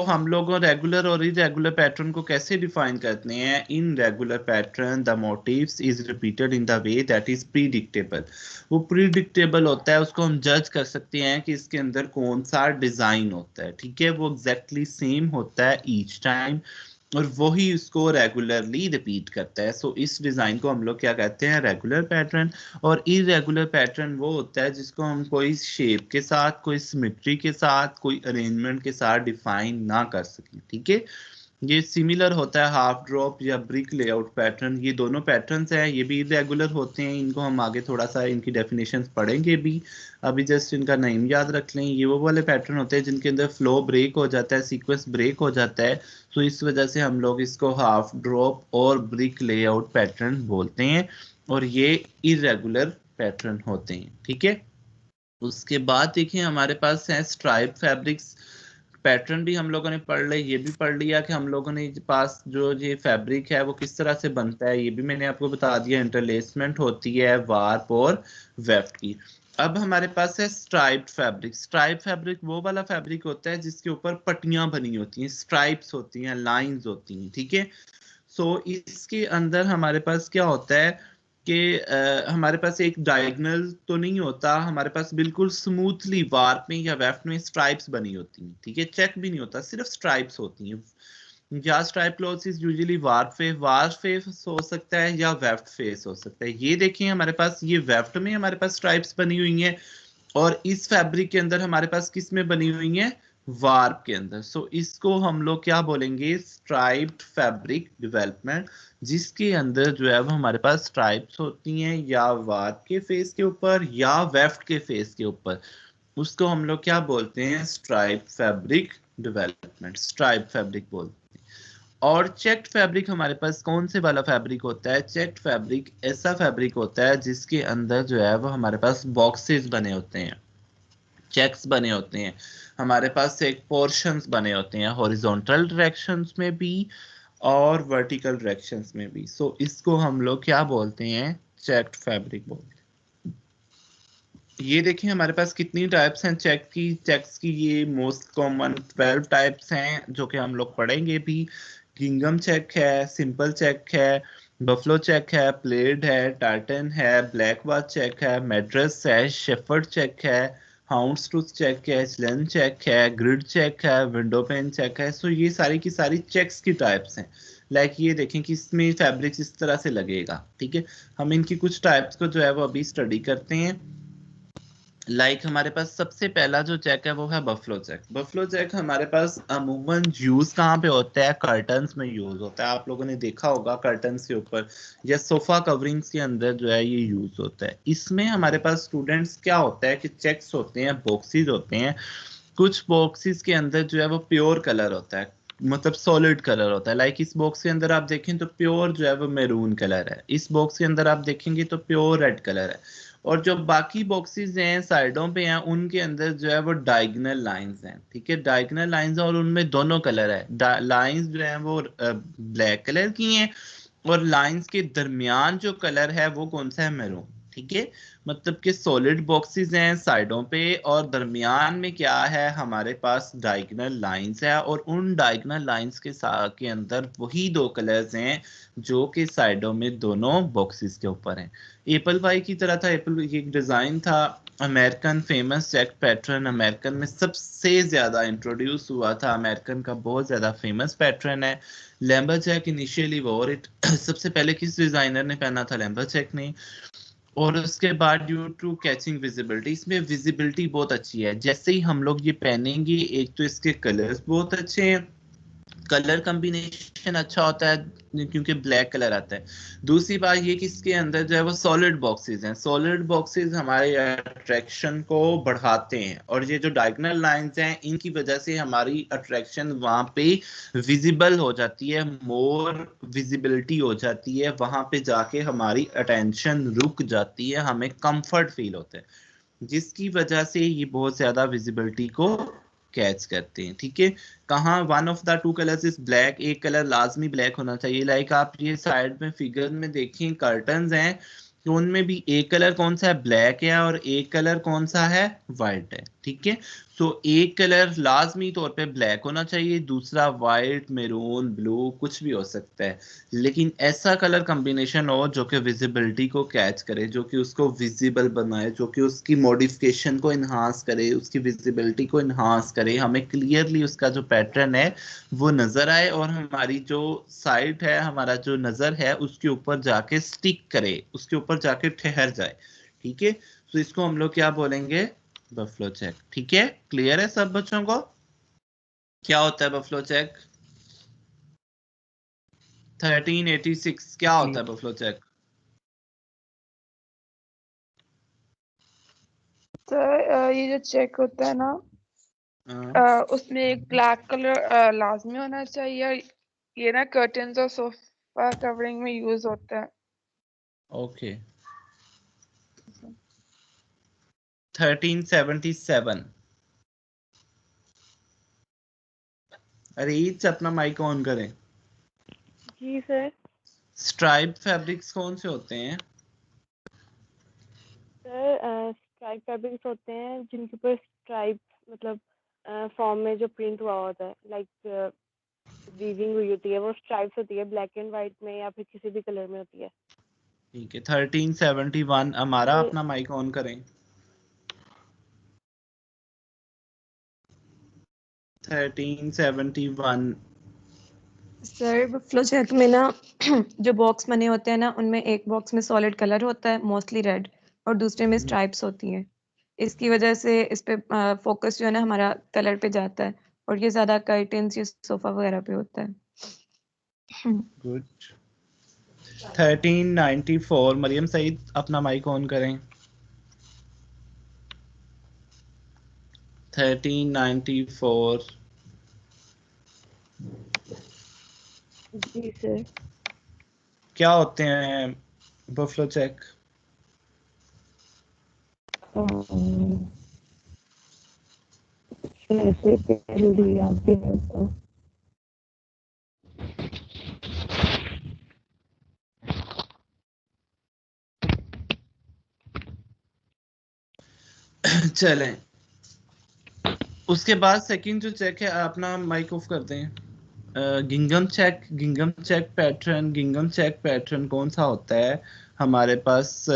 हम लोग रेगुलर और इरेगुलर पैटर्न को कैसे डिफाइन करते हैं? In regular pattern the motifs is repeated in the way that is predictable. वो प्रीडिक्टेबल होता है, उसको हम जज कर सकते हैं कि इसके अंदर कौन सा डिजाइन होता है, ठीक है, वो एग्जैक्टली सेम होता है ईच टाइम और वही उसको रेगुलरली रिपीट करता है। इस डिजाइन को हम लोग क्या कहते हैं, रेगुलर पैटर्न। और इरेगुलर पैटर्न वो होता है जिसको हम कोई शेप के साथ, कोई सिमेट्री के साथ, कोई अरेंजमेंट के साथ डिफाइन ना कर सकें, ठीक है। ये सिमिलर होता है हाफ ड्रॉप या ब्रिक लेआउट पैटर्न, ये दोनों पैटर्न्स हैं, ये भी इरेगुलर होते हैं। इनको हम आगे थोड़ा सा इनकी डेफिनेशंस पढ़ेंगे भी, अभी जस्ट इनका नेम याद रख लें। ये वो वाले पैटर्न होते हैं जिनके अंदर फ्लो ब्रेक हो जाता है, सीक्वेंस ब्रेक हो जाता है, तो इस वजह से हम लोग इसको हाफ ड्रॉप और ब्रिक लेआउट पैटर्न बोलते हैं और ये इरेगुलर पैटर्न होते हैं, ठीक है। उसके बाद देखिए हमारे पास है स्ट्राइप फैब्रिक्स पैटर्न, भी हम लोगों ने पढ़ लिया, ये भी पढ़ लिया कि हम लोगों ने पास जो ये फैब्रिक है वो किस तरह से बनता है, ये भी मैंने आपको बता दिया। इंटरलेसमेंट होती है वार्प और वेफ्ट की। अब हमारे पास है स्ट्राइप्ड फैब्रिक। स्ट्राइप फैब्रिक वो वाला फैब्रिक होता है जिसके ऊपर पट्टियां बनी होती हैं, स्ट्राइप्स होती हैं, लाइंस होती हैं, ठीक है। इसके अंदर हमारे पास क्या होता है कि हमारे पास एक डायगोनल तो नहीं होता, हमारे पास बिल्कुल स्मूथली वार्प में या वेफ्ट में स्ट्राइप्स बनी होती हैं, ठीक है, चेक भी नहीं होता, सिर्फ स्ट्राइप्स होती हैं। या stripe clothes is usually warp face हो सकता है या वेफ्ट फेस हो सकता है। ये देखिए हमारे पास ये वेफ्ट में हमारे पास स्ट्राइप्स बनी हुई हैं और इस फैब्रिक के अंदर हमारे पास किस में बनी हुई हैं, वार्प के अंदर। इसको हम लोग क्या बोलेंगे, स्ट्राइप्ड फैब्रिक डेवलपमेंट, जिसके अंदर जो है वो हमारे पास स्ट्राइप्स होती हैं या वार्प के फेस के ऊपर या वेफ्ट के फेस के ऊपर। उसको हम लोग क्या बोलते हैं, stripe fabric development, stripe fabric बोलते हैं। और चेक्ड फैब्रिक हमारे पास कौन से वाला फैब्रिक होता है, चेक्ड फैब्रिक ऐसा फैब्रिक होता है जिसके अंदर जो है वो हमारे पास बॉक्सेस बने होते हैं, चेक्स बने होते हैं, हमारे पास एक पोर्शंस बने होते हैं हॉरिजॉन्टल डायरेक्शंस में भी और वर्टिकल डायरेक्शंस में भी। सो इसको हम लोग क्या बोलते हैं, चेक्ड फैब्रिक बोलते हैं। ये देखिए हमारे पास कितनी टाइप्स हैं चेक्स की, ये मोस्ट कॉमन 12 टाइप्स हैं जो कि हम लोग पढ़ेंगे भी। गिंगम चेक है, सिंपल चेक है, बफलो चेक है, प्लेड है, टार्टन है, ब्लैक बाथ चेक है, मैड्रेस है, शेफर्ड चेक है, हाउंडस्टूथ चेक है, स्लेन चेक है, ग्रिड चेक है, विंडो पेन चेक है। सो ये सारी की सारी चेक्स की टाइप्स हैं। लाइक ये देखें कि इसमें फैब्रिक्स इस तरह से लगेगा, ठीक है। हम इनकी कुछ टाइप्स को जो है वो अभी स्टडी करते हैं। लाइक हमारे पास सबसे पहला जो चेक है वो है बफलो चेक। बफलो चेक हमारे पास अमूमन यूज कहाँ पे होता है, कर्टन्स में यूज होता है। आप लोगों ने देखा होगा कर्टन्स के ऊपर या सोफा कवरिंग्स के अंदर जो है ये यूज होता है। इसमें हमारे पास स्टूडेंट्स क्या होता है कि चेक्स होते हैं, बॉक्सेस होते हैं। कुछ बॉक्सेस के अंदर जो है वो प्योर कलर होता है, मतलब सॉलिड कलर होता है। लाइक इस बॉक्स के अंदर आप देखें तो प्योर जो है वो मैरून कलर है, इस बॉक्स के अंदर आप देखेंगे तो प्योर रेड कलर है। और जो बाकी बॉक्सेस हैं साइडों पे हैं उनके अंदर जो है वो डायगोनल लाइंस हैं, ठीक है। डायगोनल लाइंस और उनमें दोनों कलर है। लाइंस जो है वो ब्लैक कलर की हैं और लाइंस के दरमियान जो कलर है वो कौन सा है, मैरून, ठीक है। मतलब कि सॉलिड बॉक्सेस हैं साइडों पे और दरमियान में क्या है, हमारे पास डायगोनल लाइंस है और उन डायगोनल लाइंस के साथ के अंदर वही दो कलर्स हैं जो कि साइडों में दोनों बॉक्सेस के ऊपर हैं। एप्पल पाई की तरह था। एप्पल एक डिजाइन था, American famous check pattern, American में सबसे ज्यादा इंट्रोड्यूस हुआ था, अमेरिकन का बहुत ज्यादा फेमस पैटर्न है। लैम्बरजैक इनिशियली वॉर इट सबसे पहले किस डिजाइनर ने पहना था, लैम्बरजैक ने। और उसके बाद ड्यू टू कैचिंग विजिबिलिटी, इसमें विजिबिलिटी बहुत अच्छी है। जैसे ही हम लोग ये पहनेंगे, एक तो इसके कलर्स बहुत अच्छे हैं, कलर कॉम्बिनेशन अच्छा होता है क्योंकि ब्लैक कलर आता है। दूसरी बात ये कि इसके अंदर जो है वो सॉलिड बॉक्सेस हैं, सॉलिड बॉक्सेस हमारे अट्रैक्शन को बढ़ाते हैं और ये जो डायगोनल लाइंस हैं इनकी वजह से हमारी अट्रैक्शन वहां पे विजिबल हो जाती है, मोर विजिबिलिटी हो जाती है, वहां पे जाके हमारी अटेंशन रुक जाती है, हमें कंफर्ट फील होता है, जिसकी वजह से ये बहुत ज्यादा विजिबिलिटी को कैच करते हैं, ठीक है। कहाँ one of the two colours is black, एक कलर लाजमी ब्लैक होना चाहिए। लाइक आप ये साइड में फिगर में देखें कर्टन्स हैं तो उनमें भी एक कलर कौन सा है, ब्लैक है, और एक कलर कौन सा है, वाइट है, ठीक है। सो एक कलर लाजमी तौर पे ब्लैक होना चाहिए, दूसरा वाइट, मैरून, ब्लू कुछ भी हो सकता है, लेकिन ऐसा कलर कॉम्बिनेशन हो जो कि विजिबिलिटी को कैच करे, जो कि उसको विजिबल बनाए, जो कि उसकी मॉडिफिकेशन को इन्हांस करे, उसकी विजिबिलिटी को इन्हांस करे, हमें क्लियरली उसका जो पैटर्न है वो नजर आए और हमारी जो साइट है, हमारा जो नजर है उसके ऊपर जाके स्टिक करे, उसके ऊपर जाके ठहर जाए, ठीक है। तो इसको हम लोग क्या बोलेंगे, बफलो चेक, ठीक है। क्लियर है सब बच्चों को क्या होता है बफलो चेक? 1386 क्या होता है बफलो चेक? सर ये जो चेक होता है ना, उसमें एक ब्लैक कलर लाजमी होना चाहिए। ये ना कर्टन्स और सोफा कवरिंग में यूज होता है। ओके 1377। अरे ईच अपना माइक ऑन करें। जी सर। स्ट्राइप फैब्रिक्स कौन से होते हैं? सर स्ट्राइप फैब्रिक्स होते हैं जिनके ऊपर स्ट्राइप मतलब फॉर्म में जो प्रिंट हुआ होता है, लाइक वीविंग हुई होती है, वो स्ट्राइप्स होती है, ब्लैक एंड व्हाइट में या फिर किसी भी कलर में होती है। ठीक है 1371। हमारा तो अपना माइक ऑन करें। 1371। सर बफलो चेक में ना जो बॉक्स बने होते हैं ना, उनमें एक बॉक्स में सॉलिड कलर होता है मोस्टली रेड, और दूसरे में स्ट्राइप्स होती हैं। इसकी वजह से इस पे फोकस जो है ना हमारा कलर पे जाता है, और ये ज्यादा कर्टन्स या सोफा वगैरह पे होता है। गुड 1394। मरियम सईद अपना माइक ऑन करें। 1394। जी सर। क्या होते हैं बफलो चेक? ऐसे जल्दी याद भी नहीं होता। चलें, उसके बाद सेकंड जो चेक है, अपना माइक ऑफ कर दें। गिंगम चेक, गिंगम चेक पैटर्न, गिंगम चेक पैटर्न कौन सा होता है हमारे पास?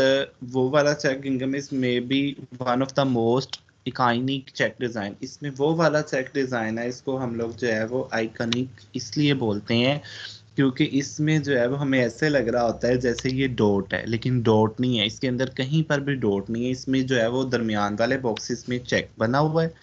वो वाला चेक, गिंगम is maybe one of the most iconic check design. इसमें वो वाला चेक डिज़ाइन है, इसको हम लोग जो है वो आइकनिक इसलिए बोलते हैं क्योंकि इसमें जो है वो हमें ऐसे लग रहा होता है जैसे ये डॉट है, लेकिन डॉट नहीं है, इसके अंदर कहीं पर भी डॉट नहीं है। इसमें जो है वो दरमियान वाले बॉक्सेस में चेक बना हुआ है,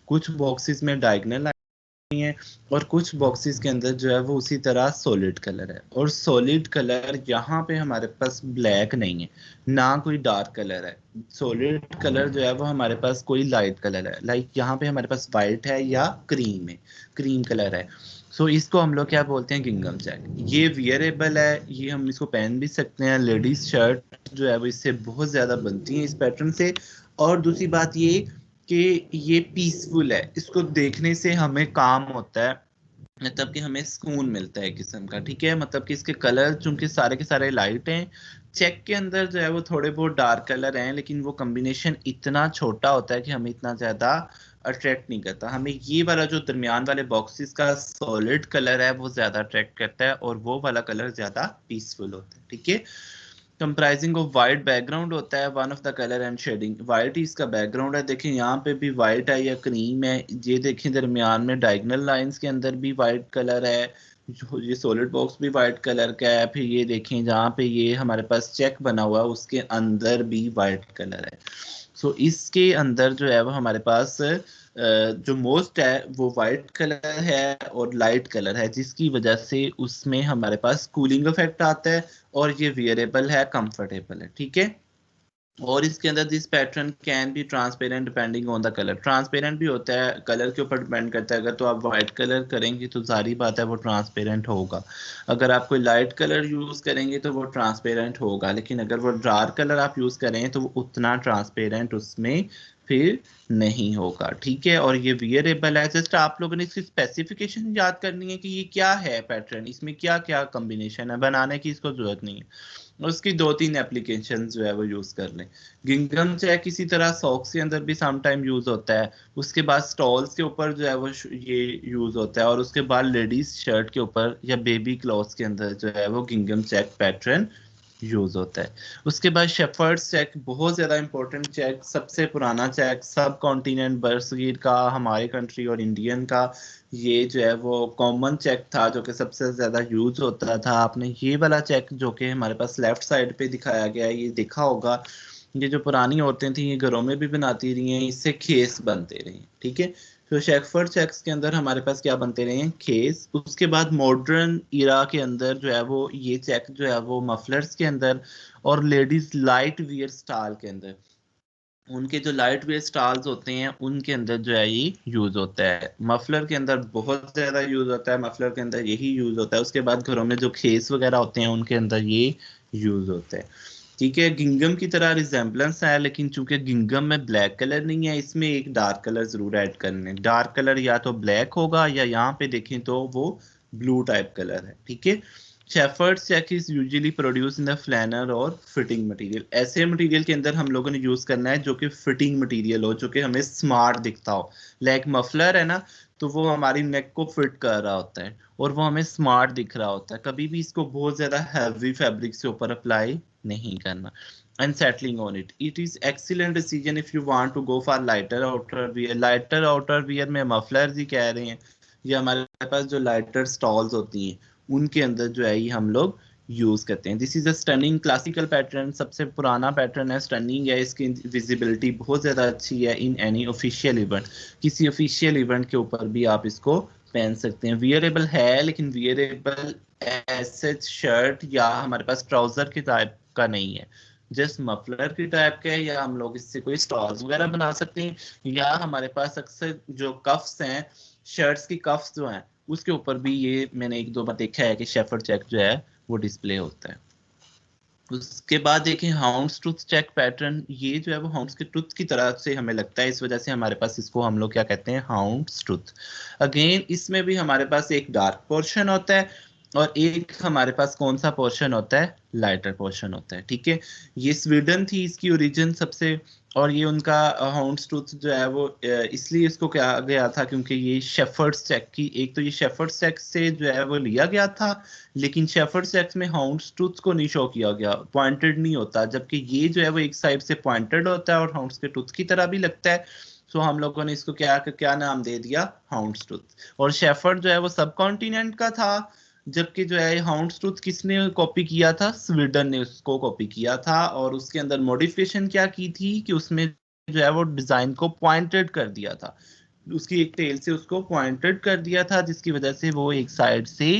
कुछ बॉक्सेस में डायगोनल है, और कुछ बॉक्सेस के अंदर जो है वो उसी तरह सॉलिड कलर है। और सॉलिड कलर यहाँ पे हमारे पास ब्लैक नहीं है, ना कोई डार्क कलर है। सॉलिड कलर जो है वो हमारे पास कोई लाइट कलर है, लाइक यहाँ पे हमारे पास वाइट है या क्रीम है, क्रीम कलर है। सो इसको हम लोग क्या बोलते हैं? गिंगम चेक। ये वियरेबल है, ये हम इसको पहन भी सकते हैं। लेडीज शर्ट जो है वो इससे बहुत ज्यादा बनती है इस पैटर्न से। और दूसरी बात ये कि ये पीसफुल है, इसको देखने से हमें काम होता है, मतलब कि हमें सुकून मिलता है किस्म का, ठीक है। मतलब कि इसके कलर चूंकि सारे के सारे लाइट हैं, चेक के अंदर जो है वो थोड़े बहुत डार्क कलर हैं, लेकिन वो कॉम्बिनेशन इतना छोटा होता है कि हमें इतना ज्यादा अट्रैक्ट नहीं करता। हमें ये वाला जो दरमियान वाले बॉक्सेस का सॉलिड कलर है वो ज्यादा अट्रैक्ट करता है, और वो वाला कलर ज्यादा पीसफुल होता है, ठीक है। कंप्राइजिंग ऑफ वाइट बैकग्राउंड होता है, one of the colour and shading. White ही इसका बैकग्राउंड है, देखें यहाँ पे भी वाइट है या क्रीम है। ये देखें दरमियान में डायगोनल लाइंस के अंदर भी वाइट कलर है, ये सॉलिड बॉक्स भी वाइट कलर का है। फिर ये देखें जहाँ पे ये हमारे पास चेक बना हुआ है उसके अंदर भी वाइट कलर है। सो इसके अंदर जो है वो हमारे पास जो मोस्ट है वो वाइट कलर है और लाइट कलर है, जिसकी वजह से उसमें हमारे पास कूलिंग इफेक्ट आता है, और ये वियरेबल है, कंफर्टेबल है, ठीक है। और इसके अंदर this pattern can be transparent depending on the colour. Transparent भी होता है, कलर के ऊपर डिपेंड करता है। अगर तो आप वाइट कलर करेंगे तो सारी बात है वो ट्रांसपेरेंट होगा। अगर आप कोई लाइट कलर यूज करेंगे तो वो ट्रांसपेरेंट होगा, लेकिन अगर वो डार्क कलर आप यूज करें तो वो उतना ट्रांसपेरेंट उसमें फिर नहीं होगा, ठीक है। और ये वियरेबल है। जस्ट आप लोगों ने इसकी स्पेसिफिकेशन याद करनी है कि ये क्या है पैटर्न, इसमें क्या क्या कॉम्बिनेशन है, बनाने की इसको जरूरत नहीं है। उसकी 2-3 एप्लीकेशन जो है वो यूज कर लें। गिंगम चेक किसी तरह सॉक्स के अंदर भी सम टाइम यूज होता है, उसके बाद स्टॉल्स के ऊपर जो है वो ये यूज होता है, और उसके बाद लेडीज शर्ट के ऊपर या बेबी क्लॉथ्स के अंदर जो है वो गिंगम चेक पैटर्न यूज होता है। उसके बाद शेफर्ड्स चेक, बहुत ज्यादा इंपॉर्टेंट चेक, सबसे पुराना चेक, सब कॉन्टिनेंट बरसगीर का, हमारे कंट्री और इंडियन का ये जो है वो कॉमन चेक था जो कि सबसे ज्यादा यूज होता था। आपने ये वाला चेक जो कि हमारे पास लेफ्ट साइड पे दिखाया गया है ये देखा होगा। ये जो पुरानी औरतें थी ये घरों में भी बनाती रही हैं, इससे खेस बनते रहे, ठीक है। तो शेफर्ड चेक्स के अंदर हमारे पास क्या बनते रहे हैं? खेस। उसके बाद मॉडर्न इरा के अंदर जो है वो ये चेक जो है वो मफलर्स के अंदर और लेडीज लाइट वियर स्टाइल के अंदर, उनके जो लाइट वेट स्टार्स होते हैं उनके अंदर जो है ये यूज होता है। मफलर के अंदर बहुत ज्यादा यूज होता है, मफलर के अंदर यही यूज होता है। उसके बाद घरों में जो खेस वगैरह होते हैं उनके अंदर ये यूज होता है, ठीक है। गिंगम की तरह रिजेम्बलेंस है, लेकिन चूंकि गिंगम में ब्लैक कलर नहीं है, इसमें एक डार्क कलर जरूर ऐड करने। डार्क कलर या तो ब्लैक होगा या यहाँ पे देखें तो वो ब्लू टाइप कलर है, ठीक है। Shepherd's check is usually produce in the flannel और फिटिंग मटेरियल। ऐसे मटेरियल के अंदर हम लोगों ने यूज करना है जो कि फिटिंग मटेरियल हो, जो कि हमें स्मार्ट दिखता हो। लाइक मफलर है ना, तो वो हमारी नेक को फिट कर रहा होता है और वो हमें स्मार्ट दिख रहा होता है। कभी भी इसको बहुत ज्यादा हैवी फैब्रिक से ऊपर अप्लाई नहीं करना। And settling on it, it is excellent decision if you want to go for lighter outer wear। lighter outer wear में मफलर्स ही कह रहे हैं, ये हमारे पास जो लाइटर स्टॉल्स होती हैं उनके अंदर जो है ये हम लोग यूज करते हैं। This is a stunning classical pattern, सबसे पुराना पैटर्न है, स्टनिंग है, इसकी विजिबिलिटी बहुत ज्यादा अच्छी है। इन एनी ऑफिशियल इवेंट, किसी ऑफिशियल इवेंट के ऊपर भी आप इसको पहन सकते हैं। वियरेबल है, लेकिन वियरेबल ऐसे शर्ट या हमारे पास ट्राउजर के टाइप का नहीं है, जस्ट मफलर की टाइप का है, या हम लोग इससे कोई स्टॉल्स वगैरह बना सकते हैं, या हमारे पास अक्सर जो कफ्स हैं, शर्ट्स की कफ्स जो हैं, उसके ऊपर भी ये मैंने एक दो बार देखा है कि शेफर्ड चेक जो है वो डिस्प्ले होता है। उसके बाद देखें हाउंड्स टूथ चेक पैटर्न, ये जो है वो हाउंड्स के टूथ की तरह से हमें लगता है, इस वजह से हमारे पास इसको हम लोग क्या कहते हैं, हाउंड्स टूथ। अगेन इसमें भी हमारे पास एक डार्क पोर्शन होता है और एक हमारे पास कौन सा पोर्शन होता है, लाइटर पोर्शन होता है। ठीक है, ये स्वीडन थी इसकी ओरिजिन सबसे, और ये उनका हाउंड्स टूथ जो है वो इसलिए इसको कहा गया था क्योंकि ये शेफर्ड्स चेक की, एक तो ये शेफर्ड्स चेक से जो है वो लिया गया था, लेकिन शेफर्ड्स चेक में हाउंड्स टूथ को नहीं शो किया गया, पॉइंटेड नहीं होता, जबकि ये जो है वो एक साइड से पॉइंटेड होता है और हाउंड्स के टूथ की तरह भी लगता है। सो हम लोगों ने इसको क्या नाम दे दिया, हाउंड्स टूथ। और शेफर्ड जो है वो सब कॉन्टिनेंट का था, जबकि जो है हाउंड्स टूथ किसने कॉपी किया था, स्वीडन ने उसको कॉपी किया था, और उसके अंदर मॉडिफिकेशन क्या की थी कि उसमें जो है वो डिजाइन को पॉइंटेड कर दिया था, उसकी एक टेल से उसको पॉइंटेड कर दिया था, जिसकी वजह से वो एक साइड से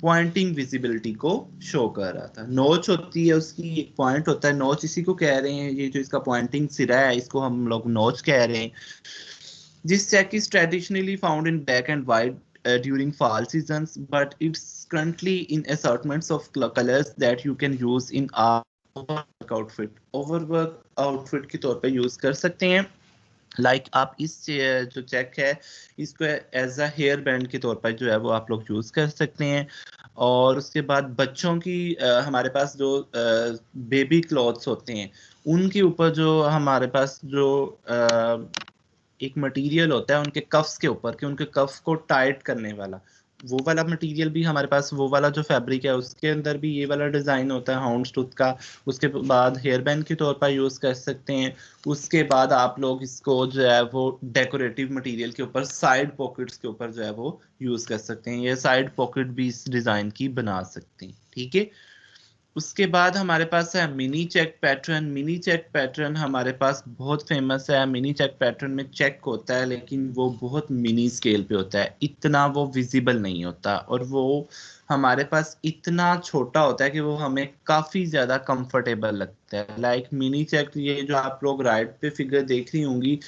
पॉइंटिंग विजिबिलिटी को शो कर रहा था। नोच होती है उसकी, एक पॉइंट होता है, नोच इसी को कह रहे हैं, ये जो इसका पॉइंटिंग सिरा है इसको हम लोग नोच कह रहे हैं। This check is traditionally found in black and white during fall seasons, but it's currently in assortments of colors that you can use in overwork outfit. Overwork outfit के तौर पे यूज कर सकते हैं। लाइक आप इस जो चेक है इसको एज अ हेयर बैंड के तौर पर जो है वो आप लोग यूज कर सकते हैं। और उसके बाद बच्चों की हमारे पास जो बेबी क्लॉथ्स होते हैं उनके ऊपर जो हमारे पास जो एक मटेरियल होता है उनके कफ्स के ऊपर, कि उनके कफ को टाइट करने वाला, वो वाला मटेरियल भी हमारे पास, वो वाला जो फैब्रिक है उसके अंदर भी ये वाला डिजाइन होता है हाउंड्स टूथ का। उसके बाद हेयर बैंड के तौर पर यूज कर सकते हैं। उसके बाद आप लोग इसको जो है वो डेकोरेटिव मटेरियल के ऊपर, साइड पॉकेट्स के ऊपर जो है वो यूज कर सकते हैं, ये साइड पॉकेट भी इस डिजाइन की बना सकते हैं। ठीक है, उसके बाद हमारे पास है mini check pattern. Mini check pattern हमारे पास बहुत फेमस है। मिनी चेक पैटर्न में चेक होता है लेकिन वो बहुत मिनी स्केल पे होता है, इतना वो विजिबल नहीं होता, और वो हमारे पास इतना छोटा होता है कि वो हमें काफी ज्यादा कंफर्टेबल लगता है। लाइक मिनी चेक, ये जो आप लोग राइट पे फिगर देख रही होंगी,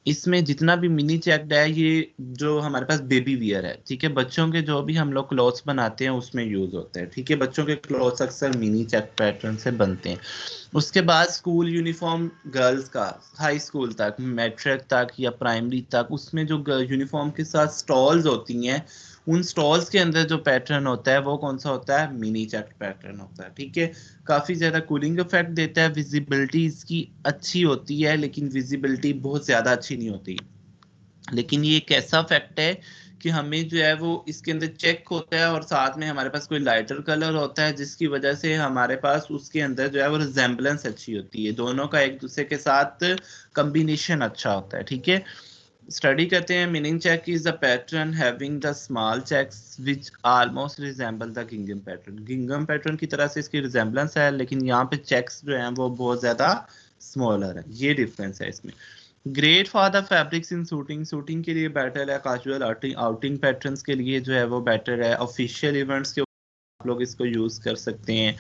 इसमें जितना भी मिनी चेक्ड है ये जो हमारे पास बेबी वियर है, ठीक है, बच्चों के जो भी हम लोग क्लॉथ्स बनाते हैं उसमें यूज होते हैं। ठीक है, बच्चों के क्लॉथ्स अक्सर मिनी चेक पैटर्न से बनते हैं। उसके बाद स्कूल यूनिफॉर्म गर्ल्स का, हाई स्कूल तक, मैट्रिक तक या प्राइमरी तक, उसमें जो यूनिफॉर्म के साथ स्टॉल्स होती हैं, उन स्टॉल्स के अंदर जो पैटर्न होता है वो कौन सा होता है, मिनी चेक पैटर्न होता है। ठीक है, काफी ज्यादा कूलिंग इफेक्ट देता है, विजिबिलिटी इसकी अच्छी होती है लेकिन विजिबिलिटी बहुत ज्यादा अच्छी नहीं होती। लेकिन ये एक ऐसा फैक्ट है कि हमें जो है वो इसके अंदर चेक होता है और साथ में हमारे पास कोई लाइटर कलर होता है, जिसकी वजह से हमारे पास उसके अंदर जो है वो रिजेम्बलेंस अच्छी होती है, दोनों का एक दूसरे के साथ कॉम्बिनेशन अच्छा होता है। ठीक है, स्टडी करते हैं। Meaning check is a pattern having the small checks which almost resemble the गिंघम पैटर्न। गिंघम पैटर्न की तरह से इसकी रिजेंबलेंस है, लेकिन यहाँ पे चेक्स जो हैं वो बहुत ज्यादा स्मॉलर है, ये डिफरेंस है इसमें। Great for the fabrics in shooting, shooting के लिए बेटर है, कैजुअल आउटिंग पैटर्न्स के लिए जो है वो बेटर है, ऑफिशियल इवेंट्स के आप लोग इसको यूज कर सकते हैं।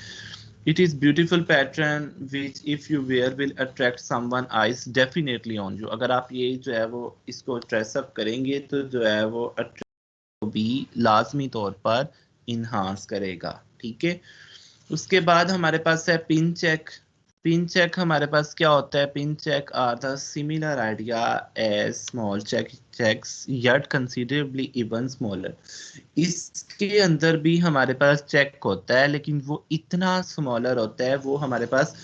It is beautiful pattern which if you wear will attract someone eyes definitely on you। अगर आप ये जो है वो इसको ड्रेस अप करेंगे तो जो है वो अट्रैक्ट भी लाजमी तौर पर इन्हांस करेगा। ठीक है, उसके बाद हमारे पास है पिन चेक। पिन चेक हमारे पास क्या होता है, pin check are the similar idea as small checks yet considerably even smaller। इसके अंदर भी हमारे पास चेक होता है लेकिन वो इतना स्मॉलर होता है, वो हमारे पास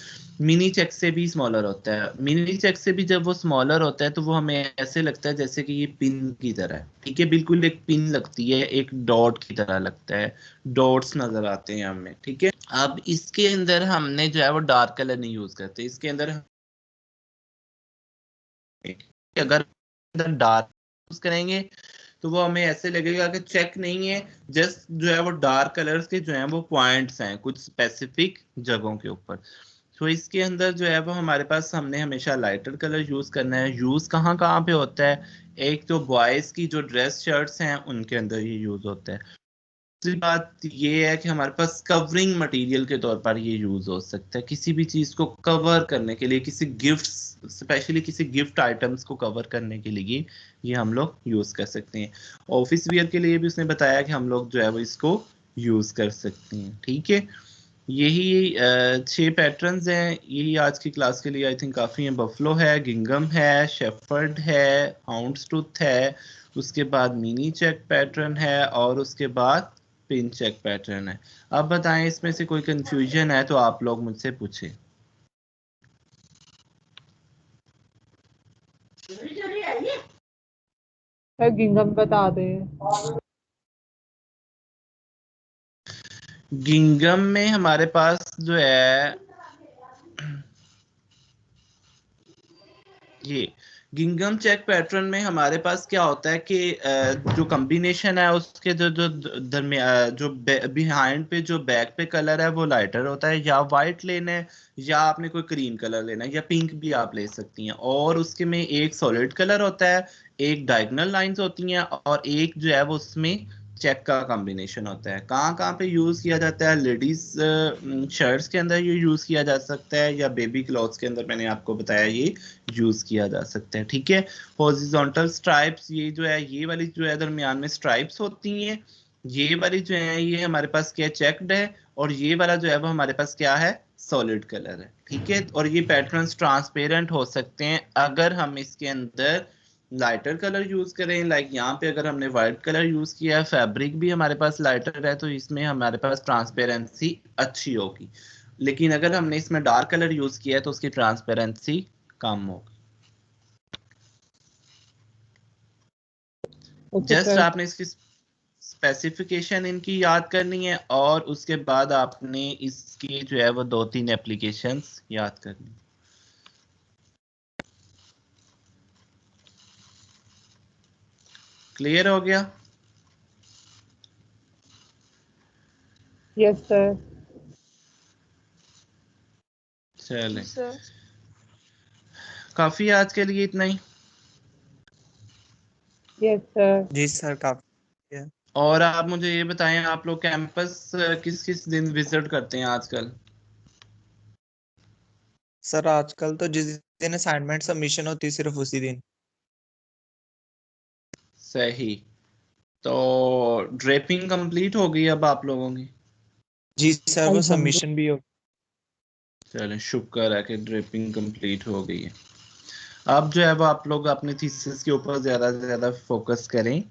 मिनी चेक से भी स्मॉलर होता है। मिनी चेक से भी जब वो स्मॉलर होता है तो वो हमें ऐसे लगता है जैसे कि ये पिन की तरह है। ठीक है, बिल्कुल एक पिन लगती है, एक डॉट की तरह लगता है, डॉट्स नजर आते हैं हमें। ठीक है, अब इसके अंदर हमने जो है वो डार्क कलर नहीं यूज करते, इसके अंदर अगर डार्क यूज करेंगे तो वो हमें ऐसे लगेगा कि चेक नहीं है, जस्ट जो है वो डार्क कलर्स के जो है वो पॉइंट्स हैं कुछ स्पेसिफिक जगहों के ऊपर। तो इसके अंदर जो है वो हमारे पास हमने हमेशा लाइटर कलर यूज करना है। यूज कहाँ कहाँ पे होता है, एक तो बॉयज की जो ड्रेस शर्ट्स हैं उनके अंदर ये यूज होता है, दूसरी बात ये है कि हमारे पास कवरिंग मटेरियल के तौर पर ये यूज हो सकता है, किसी भी चीज को कवर करने के लिए, किसी गिफ्ट्स, स्पेशली किसी गिफ्ट आइटम्स को कवर करने के लिए ये हम लोग यूज कर सकते हैं। ऑफिस वियर के लिए भी उसने बताया कि हम लोग जो है वो इसको यूज कर सकते हैं। ठीक है, यही 6 पैटर्न्स हैं, यही आज की क्लास के लिए आई थिंक काफी है। बफलो है, गिंगम है, शेफर्ड है, हाउंड्सटूथ है, उसके बाद मिनी चेक पैटर्न है और उसके बाद पिन चेक पैटर्न है। अब बताएं इसमें से कोई कंफ्यूजन है तो आप लोग मुझसे पूछें। सर गिंगम बता दे। गिंगम में हमारे पास जो है ये गिंगम चेक पैटर्न में हमारे पास क्या होता है कि जो कॉम्बिनेशन है उसके जो जो दरमियान जो बिहाइंड पे जो बैक पे कलर है वो लाइटर होता है, या वाइट लेना है या आपने कोई क्रीम कलर लेना है या पिंक भी आप ले सकती हैं। और उसके में एक सॉलिड कलर होता है, एक डायगोनल लाइंस होती हैं और एक जो है वो उसमें चेक का कॉम्बिनेशन होता है। कहाँ कहाँ पे यूज किया जाता है? लेडीज शर्ट्स के अंदर ये यूज किया जा सकता है, या बेबी क्लॉथ्स के अंदर मैंने आपको बताया ये यूज किया जा सकता है। ठीक है, हॉरिजॉन्टल स्ट्राइप्स, ये जो है ये वाली जो है दरमियान में स्ट्राइप्स होती हैं, ये वाली जो है ये हमारे पास क्या चेक्ड है, और ये वाला जो है वो हमारे पास क्या है, सॉलिड कलर है। ठीक है, और ये पैटर्न्स ट्रांसपेरेंट हो सकते हैं अगर हम इसके अंदर लाइटर कलर यूज करें। लाइक यहाँ पे अगर हमने व्हाइट कलर यूज किया है, फैब्रिक भी हमारे पास लाइटर है, तो इसमें हमारे पास ट्रांसपेरेंसी अच्छी होगी। लेकिन अगर हमने इसमें डार्क कलर यूज किया है तो उसकी ट्रांसपेरेंसी कम होगी। जस्ट आपने इसकी स्पेसिफिकेशन इनकी याद करनी है और उसके बाद आपने इसकी जो है वो 2-3 एप्लीकेशंस याद करनी। क्लियर हो गया? Yes sir. चलें, सर काफी आज के लिए इतना ही। Yes sir. जी सर, काफी है। और आप मुझे ये बताएं, आप लोग कैंपस किस किस दिन विजिट करते हैं आजकल? सर आजकल तो जिस दिन असाइनमेंट सबमिशन होती है सिर्फ उसी दिन। सही, तो ड्रेपिंग कंप्लीट हो गई अब आप लोगों की? जी सर, वो सबमिशन भी हो। चलें, शुक्र है कि ड्रेपिंग कंप्लीट हो गई है। अब जो है वो आप लोग अपने थीसिस के ऊपर ज़्यादा से ज़्यादा फोकस करें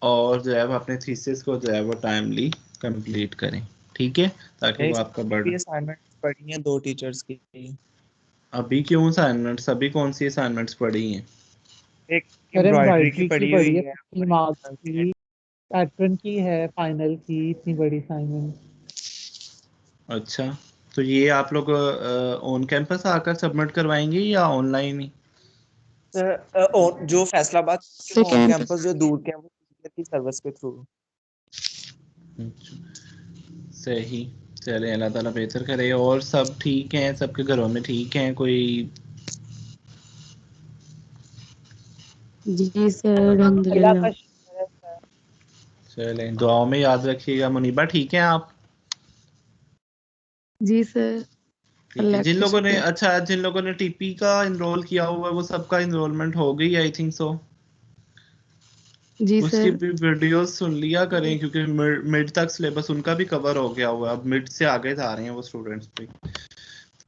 और जो है वो अपने थीसिस को जो है वो टाइमली कंप्लीट करें। ठीक है, ताकि वो आपका बर्डन। असाइनमेंट पढ़ी है 2 टीचर्स की। अभी क्यों असाइनमेंट्स? अभी कौन सी असाइनमेंट्स पढ़ी हैं? एक एम्ब्रॉयडरी की पढ़ी हुई है, पैटर्न की है, फाइनल की, इतनी बड़ी असाइनमेंट। अच्छा, तो ये आप लोग ऑन कैंपस आकर सबमिट करवाएंगे या ऑनलाइन ही? जो फैसलाबाद के ऑन कैंपस जो दूर के हैं वो की सर्विस के थ्रू। सही, चले, अल्लाह ताला बेहतर करे। और सब ठीक हैं? सबके घरों में ठीक हैं? कोई? जी सर, अल्हम्दुलिल्लाह। चले, दुआओं में याद रखिएगा। मुनीबा ठीक हैं आप? जी सर। ठीक है। जिन लोगों ने जिन लोगों ने टीपी का इनरोल किया हुआ है वो सबका इनरोलमेंट हो गई, आई थिंक सो। जी उसकी सर। भी वीडियोस सुन लिया करें क्योंकि मिड तक सिलेबस उनका भी कवर हो गया हुआ है। अब मिड से आगे जा रहे हैं वो स्टूडेंट्स पे,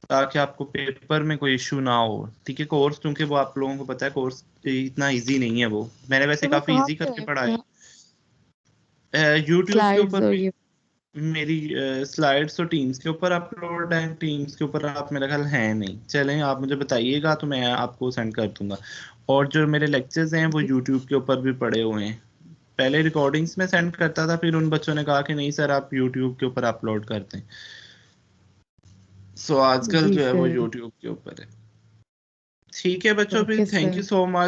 ताकि आपको पेपर में कोई इशू ना हो। ठीक है, कोर्स क्योंकि वो आप लोगों को पता है कोर्स इतना इजी नहीं है। वो मैंने वैसे काफी इजी करके पढ़ा है। यूट्यूब के ऊपर भी मेरी स्लाइड्स तो टीम्स के ऊपर अपलोड है, टीम्स के ऊपर आप मेरा ख्याल है नहीं। चलें, आप मुझे बताइएगा तो मैं आपको सेंड कर दूंगा। और जो मेरे लेक्चर्स हैं वो यूट्यूब के ऊपर भी पड़े हुए हैं। पहले रिकॉर्डिंग्स में सेंड करता था, फिर उन बच्चों ने कहा कि नहीं सर आप यूट्यूब के ऊपर अपलोड करते हैं। सो आजकल जो है वो यूट्यूब के ऊपर है। ठीक है बच्चों, फिर थैंक यू सो मच।